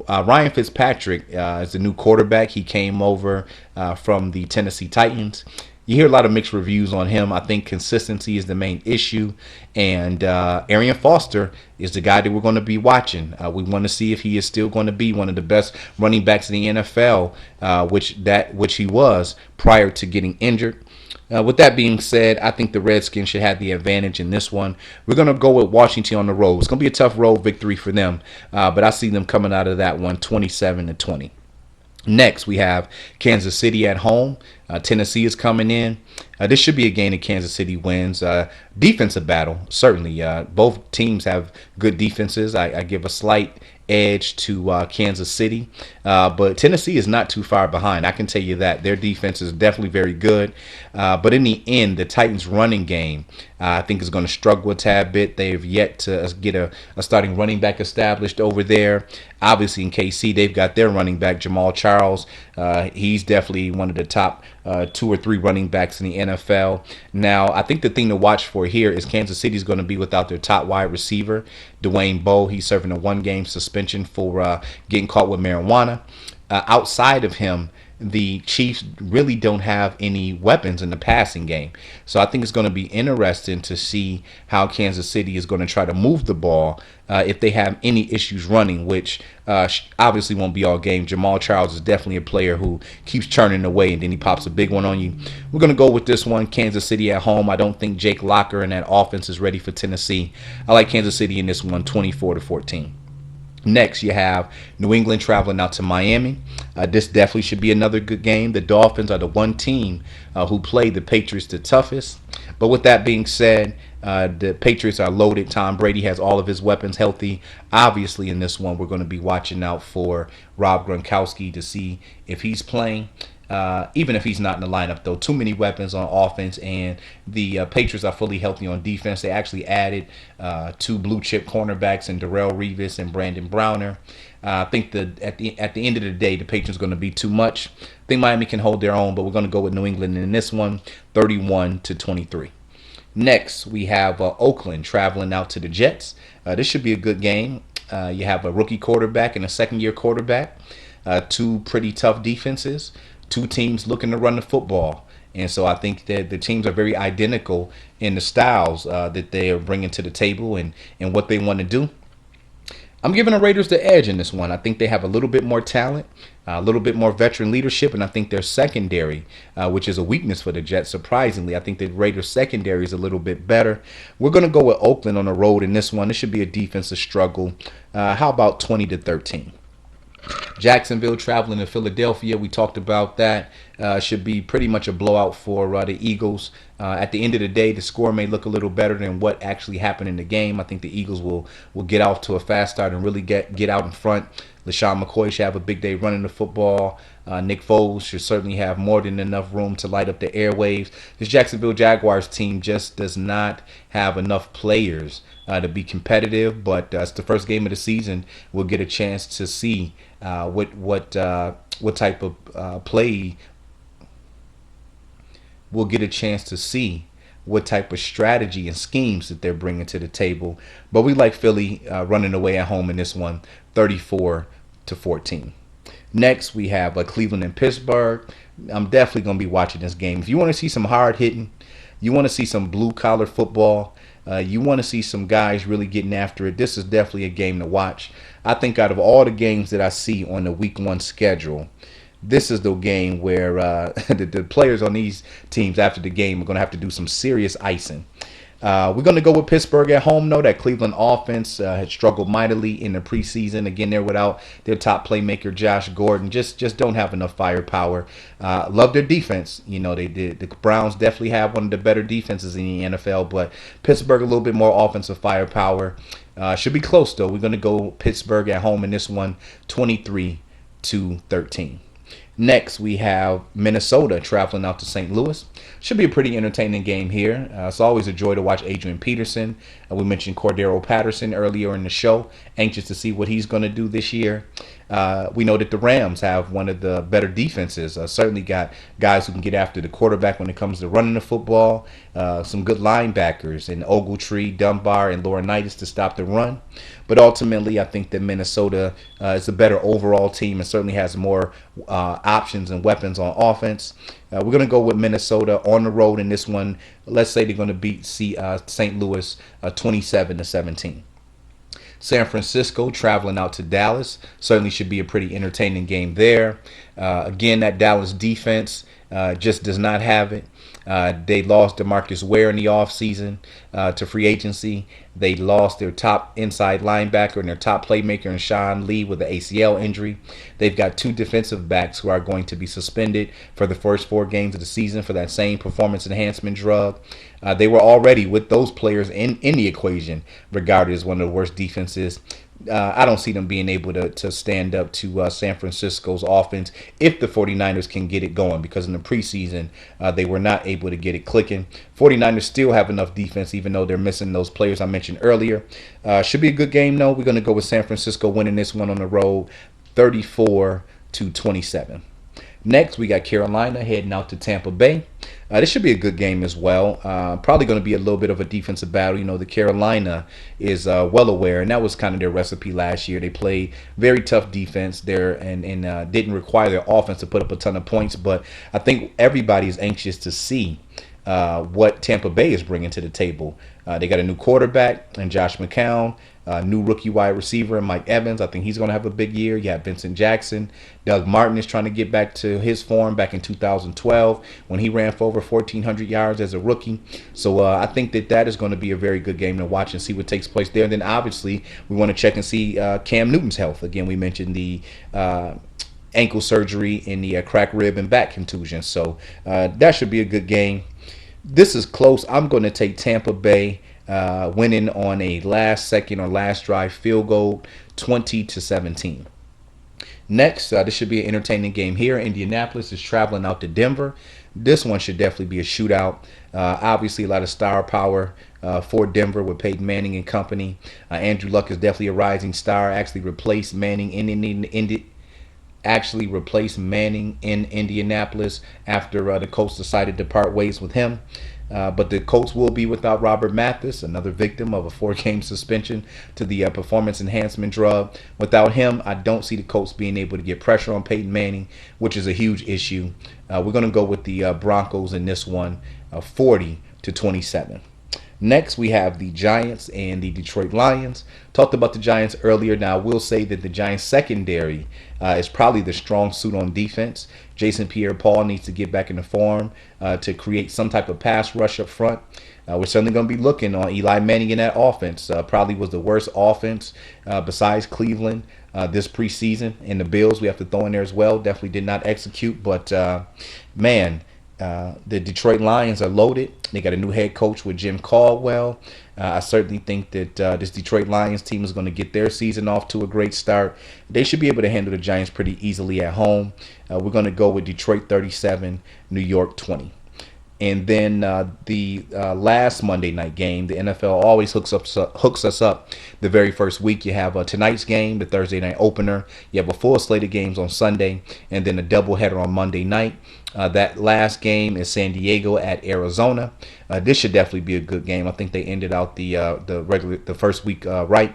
Ryan Fitzpatrick is the new quarterback. He came over from the Tennessee Titans. You hear a lot of mixed reviews on him. I think consistency is the main issue. And Arian Foster is the guy that we're going to be watching. We want to see if he is still going to be one of the best running backs in the NFL, which he was prior to getting injured. With that being said, I think the Redskins should have the advantage in this one. We're going to go with Washington on the road. It's going to be a tough road victory for them, but I see them coming out of that one 27-20. Next, we have Kansas City at home. Tennessee is coming in. This should be a game that Kansas City wins. Defensive battle, certainly. Both teams have good defenses. I give a slight edge to Kansas City. But Tennessee is not too far behind. I can tell you that. Their defense is definitely very good. But in the end, the Titans' running game, I think, is going to struggle a tad bit. They've yet to get a starting running back established over there. Obviously, in KC, they've got their running back, Jamal Charles. He's definitely one of the top 2 or 3 running backs in the NFL. Now, I think the thing to watch for here is Kansas City is going to be without their top wide receiver, Dwayne Bowe. He's serving a 1-game suspension for getting caught with marijuana. Outside of him, the Chiefs really don't have any weapons in the passing game. So I think it's going to be interesting to see how Kansas City is going to try to move the ball if they have any issues running, which obviously won't be all game. Jamal Charles is definitely a player who keeps churning away, and then he pops a big one on you. We're going to go with this one, Kansas City at home. I don't think Jake Locker and that offense is ready for Tennessee. I like Kansas City in this one, 24-14. Next, you have New England traveling out to Miami. This definitely should be another good game. The Dolphins are the one team who played the Patriots the toughest. But with that being said, the Patriots are loaded. Tom Brady has all of his weapons healthy. Obviously, in this one, we're going to be watching out for Rob Gronkowski to see if he's playing. Even if he's not in the lineup, though. Too many weapons on offense, and the Patriots are fully healthy on defense. They actually added two blue chip cornerbacks in Darrelle Revis and Brandon Browner. I think that at the end of the day, the Patriots are going to be too much. I think Miami can hold their own, but we're going to go with New England in this one, 31-23. Next, we have Oakland traveling out to the Jets. This should be a good game. You have a rookie quarterback and a second-year quarterback. Two pretty tough defenses. Two teams looking to run the football. And so I think that the teams are very identical in the styles that they are bringing to the table and what they want to do. I'm giving the Raiders the edge in this one. I think they have a little bit more talent, a little bit more veteran leadership, and I think their secondary, which is a weakness for the Jets, surprisingly. I think the Raiders' secondary is a little bit better. We're going to go with Oakland on the road in this one. This should be a defensive struggle. How about 20-13? Jacksonville traveling to Philadelphia. We talked about that. Should be pretty much a blowout for the Eagles. At the end of the day, the score may look a little better than what actually happened in the game. I think the Eagles will get off to a fast start and really get out in front. LaShawn McCoy should have a big day running the football. Nick Foles should certainly have more than enough room to light up the airwaves. This Jacksonville Jaguars team just does not have enough players to be competitive, but it's the first game of the season. We'll get a chance to see what type of play. We'll get a chance to see what type of strategy and schemes that they're bringing to the table. But we like Philly running away at home in this one, 34-14. Next, we have Cleveland and Pittsburgh. I'm definitely going to be watching this game. If you want to see some hard hitting, you want to see some blue collar football, you want to see some guys really getting after it, this is definitely a game to watch. I think out of all the games that I see on the week 1 schedule, this is the game where the players on these teams after the game are going to have to do some serious icing. We're going to go with Pittsburgh at home, though. That Cleveland offense had struggled mightily in the preseason. Again, they're without their top playmaker, Josh Gordon. Just don't have enough firepower. Love their defense. You know, the Browns definitely have one of the better defenses in the NFL, but Pittsburgh a little bit more offensive firepower. Should be close, though. We're going to go Pittsburgh at home in this one, 23-13. Next, we have Minnesota traveling out to St. Louis. Should be a pretty entertaining game here. It's always a joy to watch Adrian Peterson. We mentioned Cordero Patterson earlier in the show. Anxious to see what he's going to do this year. We know that the Rams have one of the better defenses. Certainly got guys who can get after the quarterback when it comes to running the football. Some good linebackers in Ogletree, Dunbar, and Laurinaitis to stop the run. But ultimately, I think that Minnesota is a better overall team and certainly has more options and weapons on offense. We're going to go with Minnesota on the road in this one. Let's say they're going to beat St. Louis 27-17. San Francisco traveling out to Dallas. Certainly should be a pretty entertaining game there. Again, that Dallas defense just does not have it. They lost DeMarcus Ware in the offseason to free agency. They lost their top inside linebacker and their top playmaker in Sean Lee with an ACL injury. They've got 2 defensive backs who are going to be suspended for the first 4 games of the season for that same performance enhancement drug. They were already, with those players in the equation, regarded as one of the worst defenses. I don't see them being able to stand up to San Francisco's offense if the 49ers can get it going, because in the preseason they were not able to get it clicking. 49ers still have enough defense even though they're missing those players I mentioned earlier. Should be a good game though. We're going to go with San Francisco winning this one on the road, 34-27. Next, we got Carolina heading out to Tampa Bay. This should be a good game as well. Probably going to be a little bit of a defensive battle. You know, the Carolina is well aware, and that was kind of their recipe last year. They played very tough defense there and didn't require their offense to put up a ton of points. But I think everybody is anxious to see what Tampa Bay is bringing to the table. They got a new quarterback and Josh McCown. New rookie wide receiver and Mike Evans. I think he's going to have a big year. You have Vincent Jackson. Doug Martin is trying to get back to his form back in 2012 when he ran for over 1,400 yards as a rookie. So I think that is going to be a very good game to watch and see what takes place there. And then obviously we want to check and see Cam Newton's health. Again, we mentioned the ankle surgery and the cracked rib and back contusion. So that should be a good game. This is close. I'm going to take Tampa Bay winning on a last second or last drive field goal, 20-17. Next, this should be an entertaining game here. Indianapolis is traveling out to Denver. This one should definitely be a shootout. Obviously, a lot of star power for Denver with Peyton Manning and company. Andrew Luck is definitely a rising star. Actually replaced Manning in Indianapolis after the Colts decided to part ways with him. But the Colts will be without Robert Mathis, another victim of a 4-game suspension to the performance enhancement drug. Without him, I don't see the Colts being able to get pressure on Peyton Manning, which is a huge issue. We're going to go with the Broncos in this one, 40-27. Next, we have the Giants and the Detroit Lions. Talked about the Giants earlier. Now, I will say that the Giants secondary is probably the strong suit on defense. Jason Pierre-Paul needs to get back into form to create some type of pass rush up front. We're certainly going to be looking on Eli Manning in that offense. Probably was the worst offense besides Cleveland this preseason. And the Bills we have to throw in there as well. Definitely did not execute. But, the Detroit Lions are loaded. They got a new head coach with Jim Caldwell. I certainly think that this Detroit Lions team is going to get their season off to a great start. They should be able to handle the Giants pretty easily at home. We're going to go with Detroit 37, New York 20. And then the last Monday night game, the NFL always hooks us up the very first week. You have tonight's game, the Thursday night opener. You have a full slate of games on Sunday, and then a doubleheader on Monday night. That last game is San Diego at Arizona. This should definitely be a good game. I think they ended out the first week right.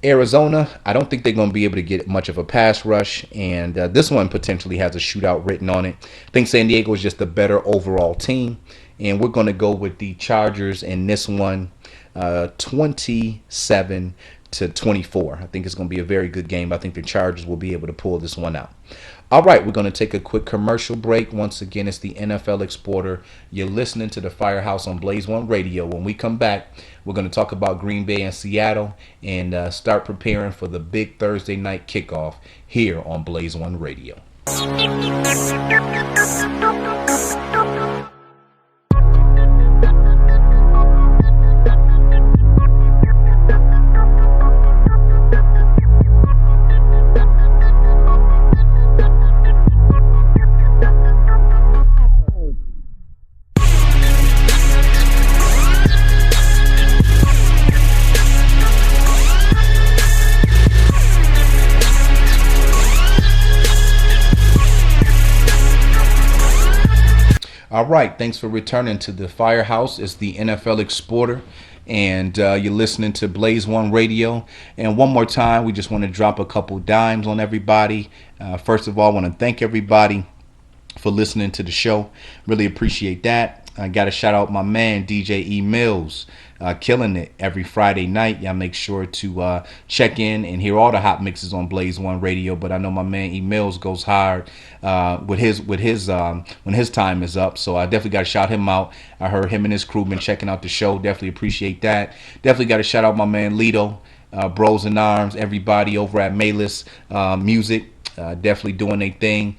Arizona, I don't think they're going to be able to get much of a pass rush, and this one potentially has a shootout written on it. I think San Diego is just a better overall team, and we're going to go with the Chargers in this one, 27-24. I think it's going to be a very good game. I think the Chargers will be able to pull this one out. All right, we're going to take a quick commercial break. Once again, it's the NFL Exporter. You're listening to the Firehouse on Blaze1Radio. When we come back, we're going to talk about Green Bay and Seattle and start preparing for the big Thursday night kickoff here on Blaze1Radio. All right, thanks for returning to the Firehouse. It's the NFL Exporter, and you're listening to Blaze1Radio. And one more time, we just want to drop a couple dimes on everybody. First of all, I want to thank everybody for listening to the show. Really appreciate that. I got to shout out my man, DJ E. Mills, killing it every Friday night. Y'all make sure to check in and hear all the hot mixes on Blaze1Radio. But I know my man E. Mills goes hard when his time is up. So I definitely got to shout him out. I heard him and his crew been checking out the show. Definitely appreciate that. Definitely got to shout out my man Lito, Bros in Arms, everybody over at Mayless Music. Definitely doing their thing.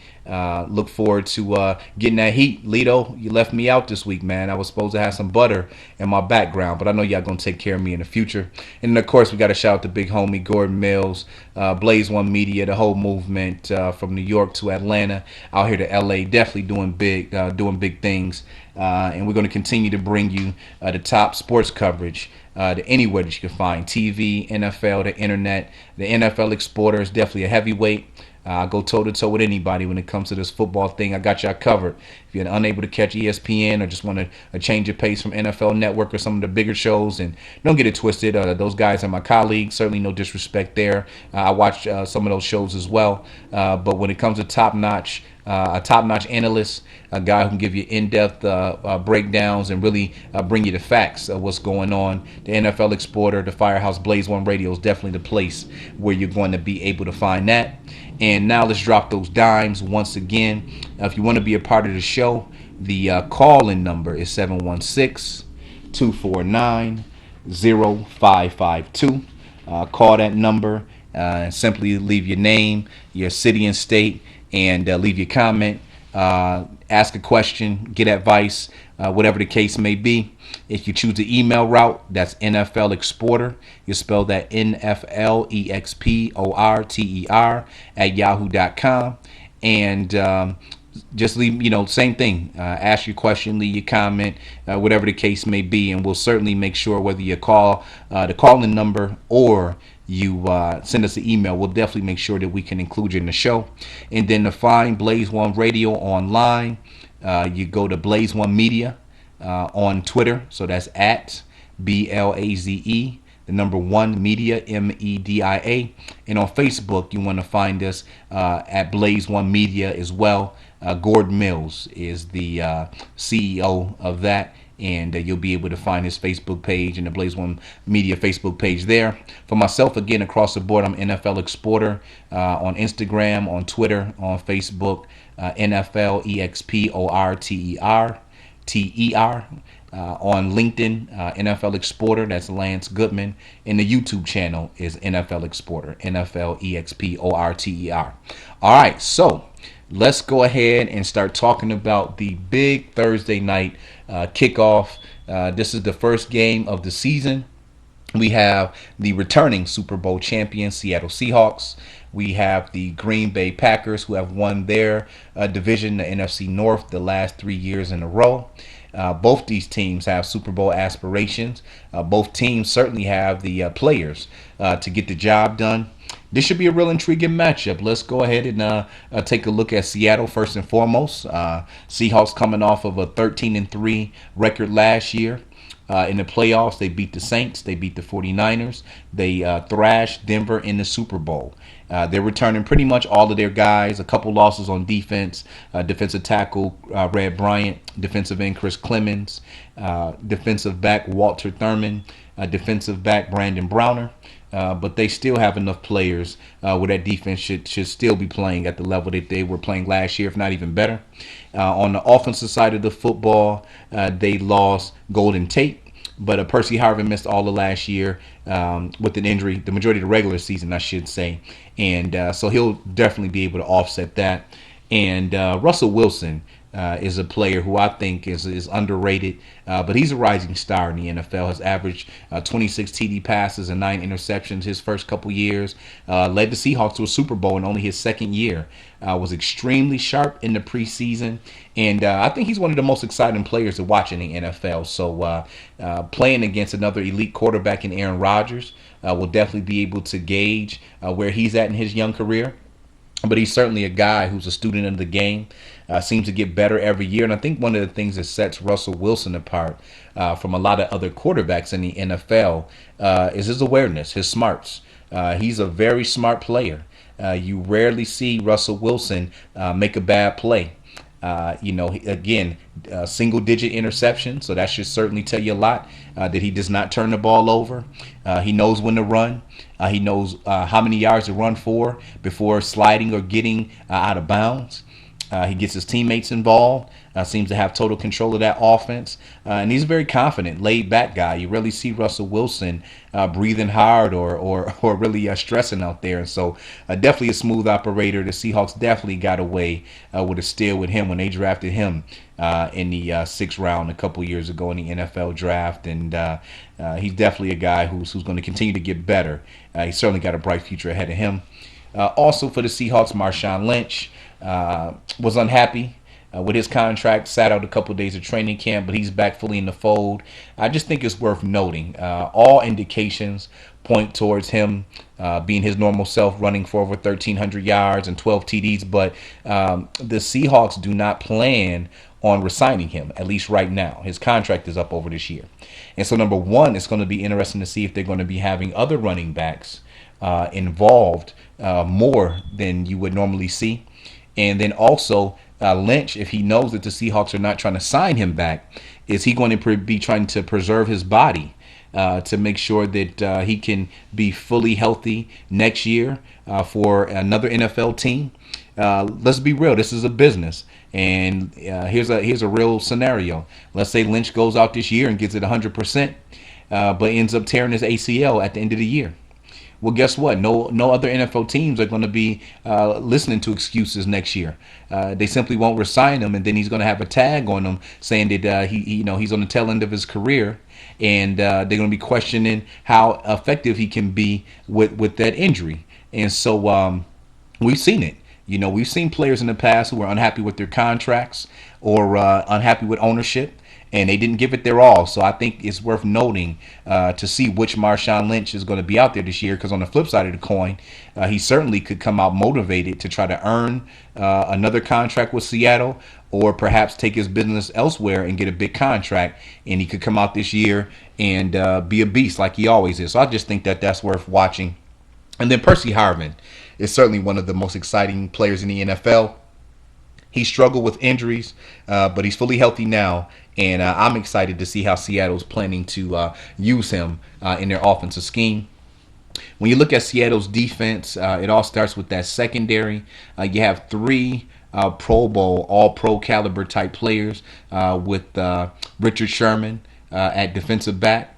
Look forward to getting that heat. Lito, you left me out this week, man. I was supposed to have some butter in my background, but I know y'all going to take care of me in the future. And, of course, we got to shout out to big homie Gordon Mills, Blaze One Media, the whole movement from New York to Atlanta, out here to L.A., definitely doing big things. And we're going to continue to bring you the top sports coverage to anywhere that you can find, TV, NFL, the internet. The NFL Exporter is definitely a heavyweight. I go toe-to-toe with anybody when it comes to this football thing. I got y'all covered. If you're unable to catch ESPN or just want a change of pace from NFL Network or some of the bigger shows, and don't get it twisted, those guys are my colleagues. Certainly no disrespect there. I watch some of those shows as well. But when it comes to top-notch analyst, a guy who can give you in-depth breakdowns and really bring you the facts of what's going on, the NFL Exporter, the Firehouse Blaze1Radio is definitely the place where you're going to be able to find that. And now let's drop those dimes once again. If you want to be a part of the show, the call-in number is 716-249-0552. Call that number and simply leave your name, your city and state, and leave your comment. Ask a question, get advice. whatever the case may be. If you choose the email route, that's NFLExporter. You spell that NFLExporter at yahoo.com. And just leave, same thing. Ask your question, leave your comment, whatever the case may be, and we'll certainly make sure whether you call the call-in number or you send us an email, we'll definitely make sure that we can include you in the show. And then to find Blaze1Radio online, you go to Blaze1 Media on Twitter, so that's at BLAZE, the number 1 Media, MEDIA. And on Facebook, you want to find us at Blaze1 Media as well. Gordon Mills is the CEO of that, and you'll be able to find his Facebook page and the Blaze1 Media Facebook page there. For myself, again, across the board, I'm NFLExporter on Instagram, on Twitter, on Facebook, NFLExporter. On LinkedIn, NFLExporter, that's Lance Goodman, and the YouTube channel is NFLExporter, NFLExporter. All right, so let's go ahead and start talking about the big Thursday night kickoff. This is the first game of the season. We have the returning Super Bowl champion Seattle Seahawks. We have the Green Bay Packers, who have won their division, the NFC North, the last 3 years in a row. Both these teams have Super Bowl aspirations. Both teams certainly have the players to get the job done. This should be a real intriguing matchup. Let's go ahead and take a look at Seattle first and foremost. Seahawks coming off of a 13-3 record last year. In the playoffs, they beat the Saints. They beat the 49ers. They thrashed Denver in the Super Bowl. They're returning pretty much all of their guys. A couple losses on defense. Defensive tackle Red Bryant. Defensive end Chris Clemens. Defensive back Walter Thurman. Defensive back Brandon Browner. But they still have enough players where that defense should still be playing at the level that they were playing last year, if not even better. On the offensive side of the football, they lost Golden Tate. But Percy Harvin missed all of last year with an injury, the majority of the regular season, I should say. And so he'll definitely be able to offset that. And Russell Wilson is a player who I think is underrated, but he's a rising star in the NFL. Has averaged 26 TD passes and 9 interceptions his first couple years. Led the Seahawks to a Super Bowl in only his second year. Was extremely sharp in the preseason, and I think he's one of the most exciting players to watch in the NFL. So playing against another elite quarterback in Aaron Rodgers will definitely be able to gauge where he's at in his young career. But he's certainly a guy who's a student of the game, seems to get better every year. And I think one of the things that sets Russell Wilson apart from a lot of other quarterbacks in the NFL is his awareness, his smarts. He's a very smart player. You rarely see Russell Wilson make a bad play. Again, single-digit interception, so that should certainly tell you a lot, that he does not turn the ball over. He knows when to run. He knows how many yards to run for before sliding or getting out of bounds. He gets his teammates involved, seems to have total control of that offense, and he's a very confident, laid-back guy. You rarely see Russell Wilson breathing hard or really stressing out there. And so definitely a smooth operator. The Seahawks definitely got away with a steal with him when they drafted him in the 6th round a couple years ago in the NFL draft. And he's definitely a guy who's going to continue to get better. He's certainly got a bright future ahead of him. Also for the Seahawks, Marshawn Lynch was unhappy with his contract, sat out a couple of days of training camp, but he's back fully in the fold. I just think it's worth noting. All indications point towards him being his normal self, running for over 1,300 yards and 12 TDs, but the Seahawks do not plan on resigning him, at least right now. His contract is up over this year. And so, number one, it's going to be interesting to see if they're going to be having other running backs involved more than you would normally see. And then also, Lynch, if he knows that the Seahawks are not trying to sign him back, is he going to be trying to preserve his body to make sure that he can be fully healthy next year for another NFL team? Let's be real. This is a business. And here's a real scenario. Let's say Lynch goes out this year and gets it 100%, but ends up tearing his ACL at the end of the year. Well, guess what? No other NFL teams are going to be listening to excuses next year. They simply won't resign him, and then he's going to have a tag on him saying that he's on the tail end of his career, and they're going to be questioning how effective he can be with that injury. And so we've seen it. We've seen players in the past who were unhappy with their contracts or unhappy with ownership, and they didn't give it their all. So I think it's worth noting to see which Marshawn Lynch is going to be out there this year, because on the flip side of the coin, he certainly could come out motivated to try to earn another contract with Seattle, or perhaps take his business elsewhere and get a big contract, and he could come out this year and be a beast like he always is. So I just think that that's worth watching. And then Percy Harvin is certainly one of the most exciting players in the NFL. He struggled with injuries, but he's fully healthy now, and I'm excited to see how Seattle's planning to use him in their offensive scheme. When you look at Seattle's defense, it all starts with that secondary. You have three Pro Bowl, all-pro caliber type players with Richard Sherman at defensive back.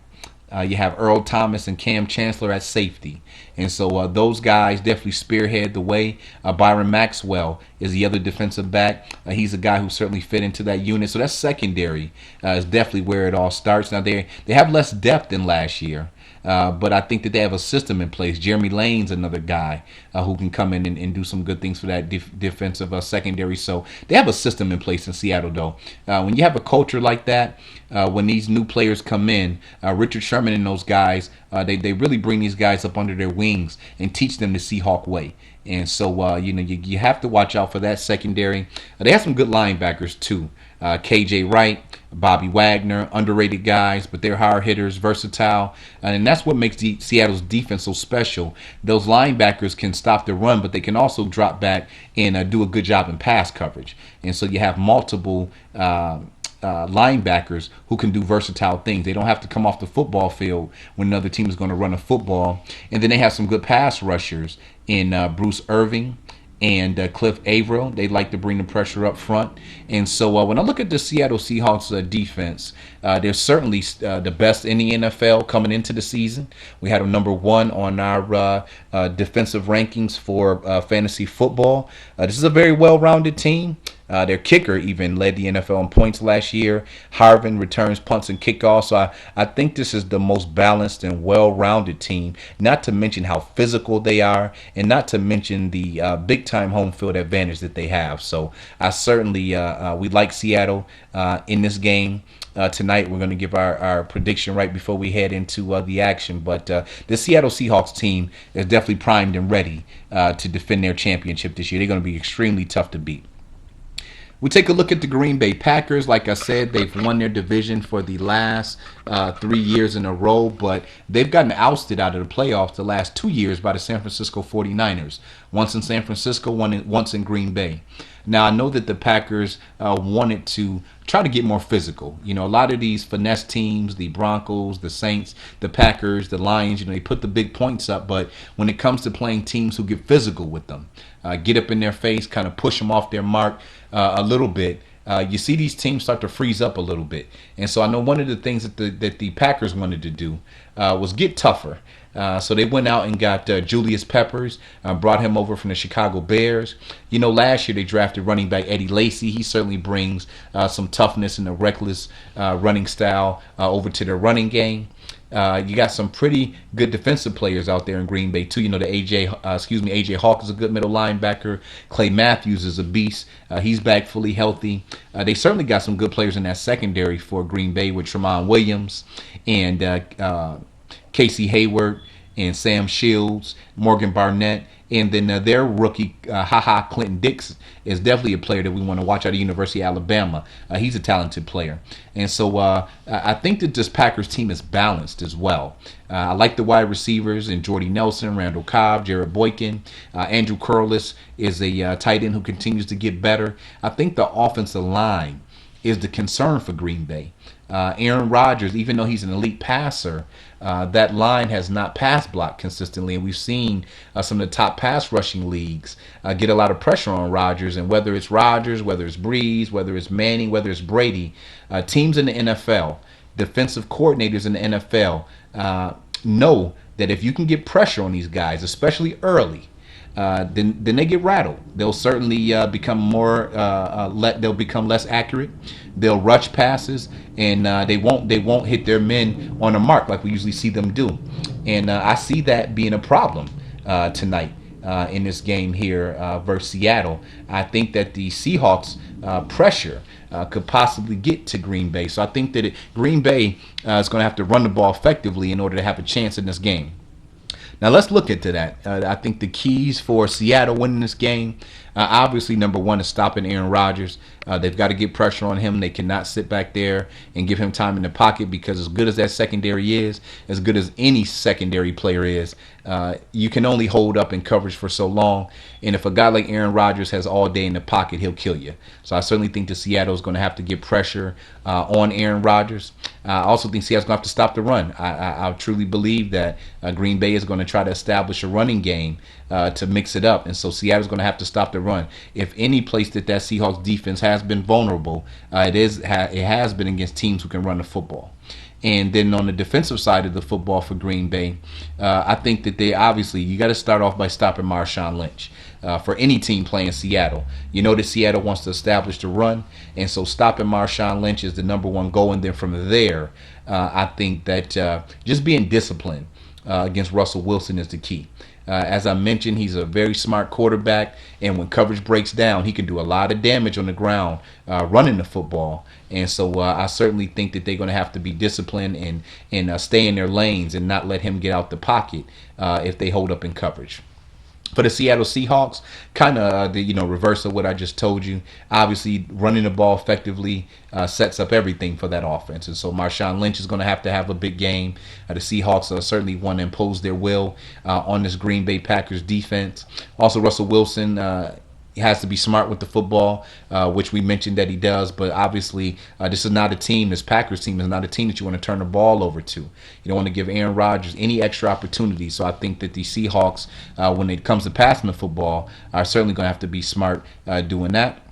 You have Earl Thomas and Cam Chancellor at safety. And so those guys definitely spearhead the way. Byron Maxwell is the other defensive back. He's a guy who certainly fit into that unit. So that secondary is definitely where it all starts. Now, they have less depth than last year. But I think that they have a system in place. Jeremy Lane's another guy who can come in and do some good things for that defensive secondary. So they have a system in place in Seattle, though. When you have a culture like that, when these new players come in, Richard Sherman and those guys, they really bring these guys up under their wings and teach them the Seahawk way. And so, you have to watch out for that secondary. They have some good linebackers, too. KJ Wright, Bobby Wagner, underrated guys, but they're hard hitters, versatile. And that's what makes Seattle's defense so special. Those linebackers can stop the run, but they can also drop back and do a good job in pass coverage. And so you have multiple linebackers who can do versatile things. They don't have to come off the football field when another team is going to run a football. And then they have some good pass rushers in Bruce Irving and Cliff Averill. They like to bring the pressure up front. And so when I look at the Seattle Seahawks defense, they're certainly the best in the NFL coming into the season. We had them number one on our defensive rankings for fantasy football. This is a very well-rounded team. Their kicker even led the NFL in points last year. Harvin returns punts and kickoffs. So I think this is the most balanced and well-rounded team, not to mention how physical they are, and not to mention the big-time home field advantage that they have. So I certainly, we like Seattle in this game. Tonight we're going to give our prediction right before we head into the action. But the Seattle Seahawks team is definitely primed and ready to defend their championship this year. They're going to be extremely tough to beat. We take a look at the Green Bay Packers. Like I said, they've won their division for the last 3 years in a row, but they've gotten ousted out of the playoffs the last 2 years by the San Francisco 49ers. Once in San Francisco, once in Green Bay. Now, I know that the Packers wanted to try to get more physical. A lot of these finesse teams, the Broncos, the Saints, the Packers, the Lions, they put the big points up. But when it comes to playing teams who get physical with them, get up in their face, kind of push them off their mark a little bit, you see these teams start to freeze up a little bit. And so I know one of the things that the Packers wanted to do was get tougher. So they went out and got Julius Peppers, brought him over from the Chicago Bears. Last year they drafted running back Eddie Lacy. He certainly brings some toughness and a reckless running style over to their running game. You got some pretty good defensive players out there in Green Bay too. The AJ Hawk is a good middle linebacker. Clay Matthews is a beast. He's back fully healthy. They certainly got some good players in that secondary for Green Bay with Tramon Williams and Casey Hayward and Sam Shields, Morgan Barnett, and then their rookie, Clinton Dix, is definitely a player that we want to watch out of the University of Alabama. He's a talented player. And so I think that this Packers team is balanced as well. I like the wide receivers in Jordy Nelson, Randall Cobb, Jared Boykin. Andrew Curlis is a tight end who continues to get better. I think the offensive line is the concern for Green Bay. Aaron Rodgers, even though he's an elite passer, that line has not pass blocked consistently, and we've seen some of the top pass rushing leagues get a lot of pressure on Rodgers. And whether it's Rodgers, whether it's Breeze, whether it's Manning, whether it's Brady, teams in the NFL, defensive coordinators in the NFL know that if you can get pressure on these guys, especially early, then they get rattled. They'll certainly become they'll become less accurate. They'll rush passes, and they won't hit their men on the mark like we usually see them do. And I see that being a problem tonight in this game here versus Seattle. I think that the Seahawks pressure could possibly get to Green Bay. So I think that Green Bay is going to have to run the ball effectively in order to have a chance in this game. Now let's look into that. I think the keys for Seattle winning this game, obviously number one is stopping Aaron Rodgers. They've got to get pressure on him. They cannot sit back there and give him time in the pocket, because as good as that secondary is, as good as any secondary player is, you can only hold up in coverage for so long. And if a guy like Aaron Rodgers has all day in the pocket, he'll kill you. So I certainly think that Seattle is going to have to get pressure on Aaron Rodgers. I also think Seattle's going to have to stop the run. I truly believe that Green Bay is going to try to establish a running game to mix it up. And so Seattle's going to have to stop the run. If any place that Seahawks defense has been vulnerable, it has been against teams who can run the football. And then on the defensive side of the football for Green Bay, I think that you got to start off by stopping Marshawn Lynch. For any team playing Seattle, you know that Seattle wants to establish the run, and so stopping Marshawn Lynch is the number one goal. And then from there, I think that just being disciplined against Russell Wilson is the key. As I mentioned, he's a very smart quarterback, and when coverage breaks down, he can do a lot of damage on the ground running the football. And so I certainly think that they're going to have to be disciplined and stay in their lanes and not let him get out the pocket if they hold up in coverage. For the Seattle Seahawks, kind of the reverse of what I just told you. Obviously, running the ball effectively sets up everything for that offense. And so Marshawn Lynch is going to have a big game. The Seahawks certainly want to impose their will on this Green Bay Packers defense. Also, Russell Wilson he has to be smart with the football, which we mentioned that he does. But obviously, this Packers team is not a team that you want to turn the ball over to. You don't want to give Aaron Rodgers any extra opportunities. So I think that the Seahawks, when it comes to passing the football, are certainly going to have to be smart doing that.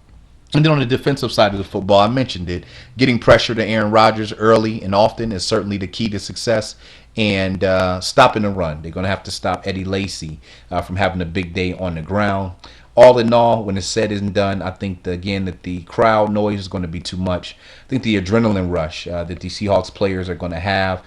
And then on the defensive side of the football, I mentioned it, getting pressure to Aaron Rodgers early and often is certainly the key to success. And stopping the run. They're going to have to stop Eddie Lacy from having a big day on the ground. All in all, when it's said and done, I think, that the crowd noise is going to be too much. I think the adrenaline rush that the Seahawks players are going to have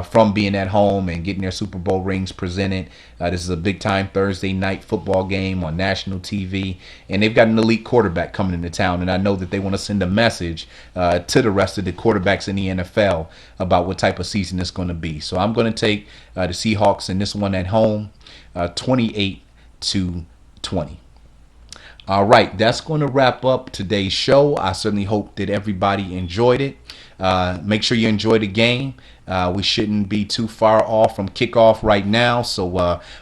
from being at home and getting their Super Bowl rings presented. This is a big-time Thursday night football game on national TV, and they've got an elite quarterback coming into town, and I know that they want to send a message to the rest of the quarterbacks in the NFL about what type of season it's going to be. So I'm going to take the Seahawks in this one at home, 28-20. All right, that's going to wrap up today's show. I certainly hope that everybody enjoyed it. Make sure you enjoy the game. We shouldn't be too far off from kickoff right now, so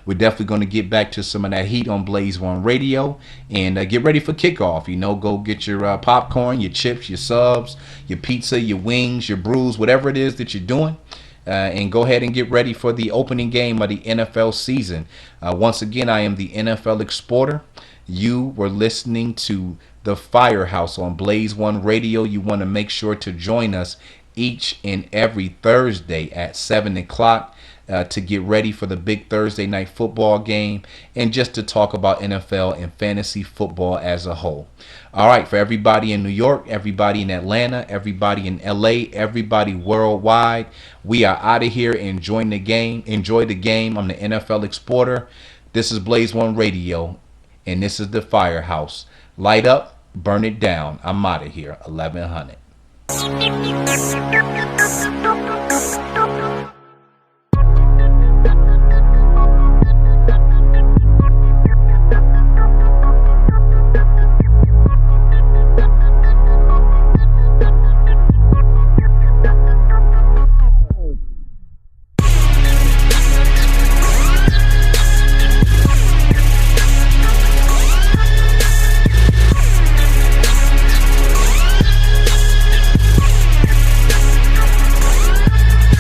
we're definitely going to get back to some of that heat on Blaze1Radio and get ready for kickoff. Go get your popcorn, your chips, your subs, your pizza, your wings, your brews, whatever it is that you're doing. And go ahead and get ready for the opening game of the NFL season. Once again, I am the NFL Exporter. You were listening to the Firehouse on Blaze1Radio. You want to make sure to join us each and every Thursday at 7 o'clock to get ready for the big Thursday night football game and just to talk about NFL and fantasy football as a whole. All right, for everybody in New York, everybody in Atlanta, everybody in LA, everybody worldwide, we are out of here. Enjoy the game. I'm the NFL Exporter. This is Blaze1Radio. And this is the Firehouse. Light up, burn it down. I'm out of here. 1100.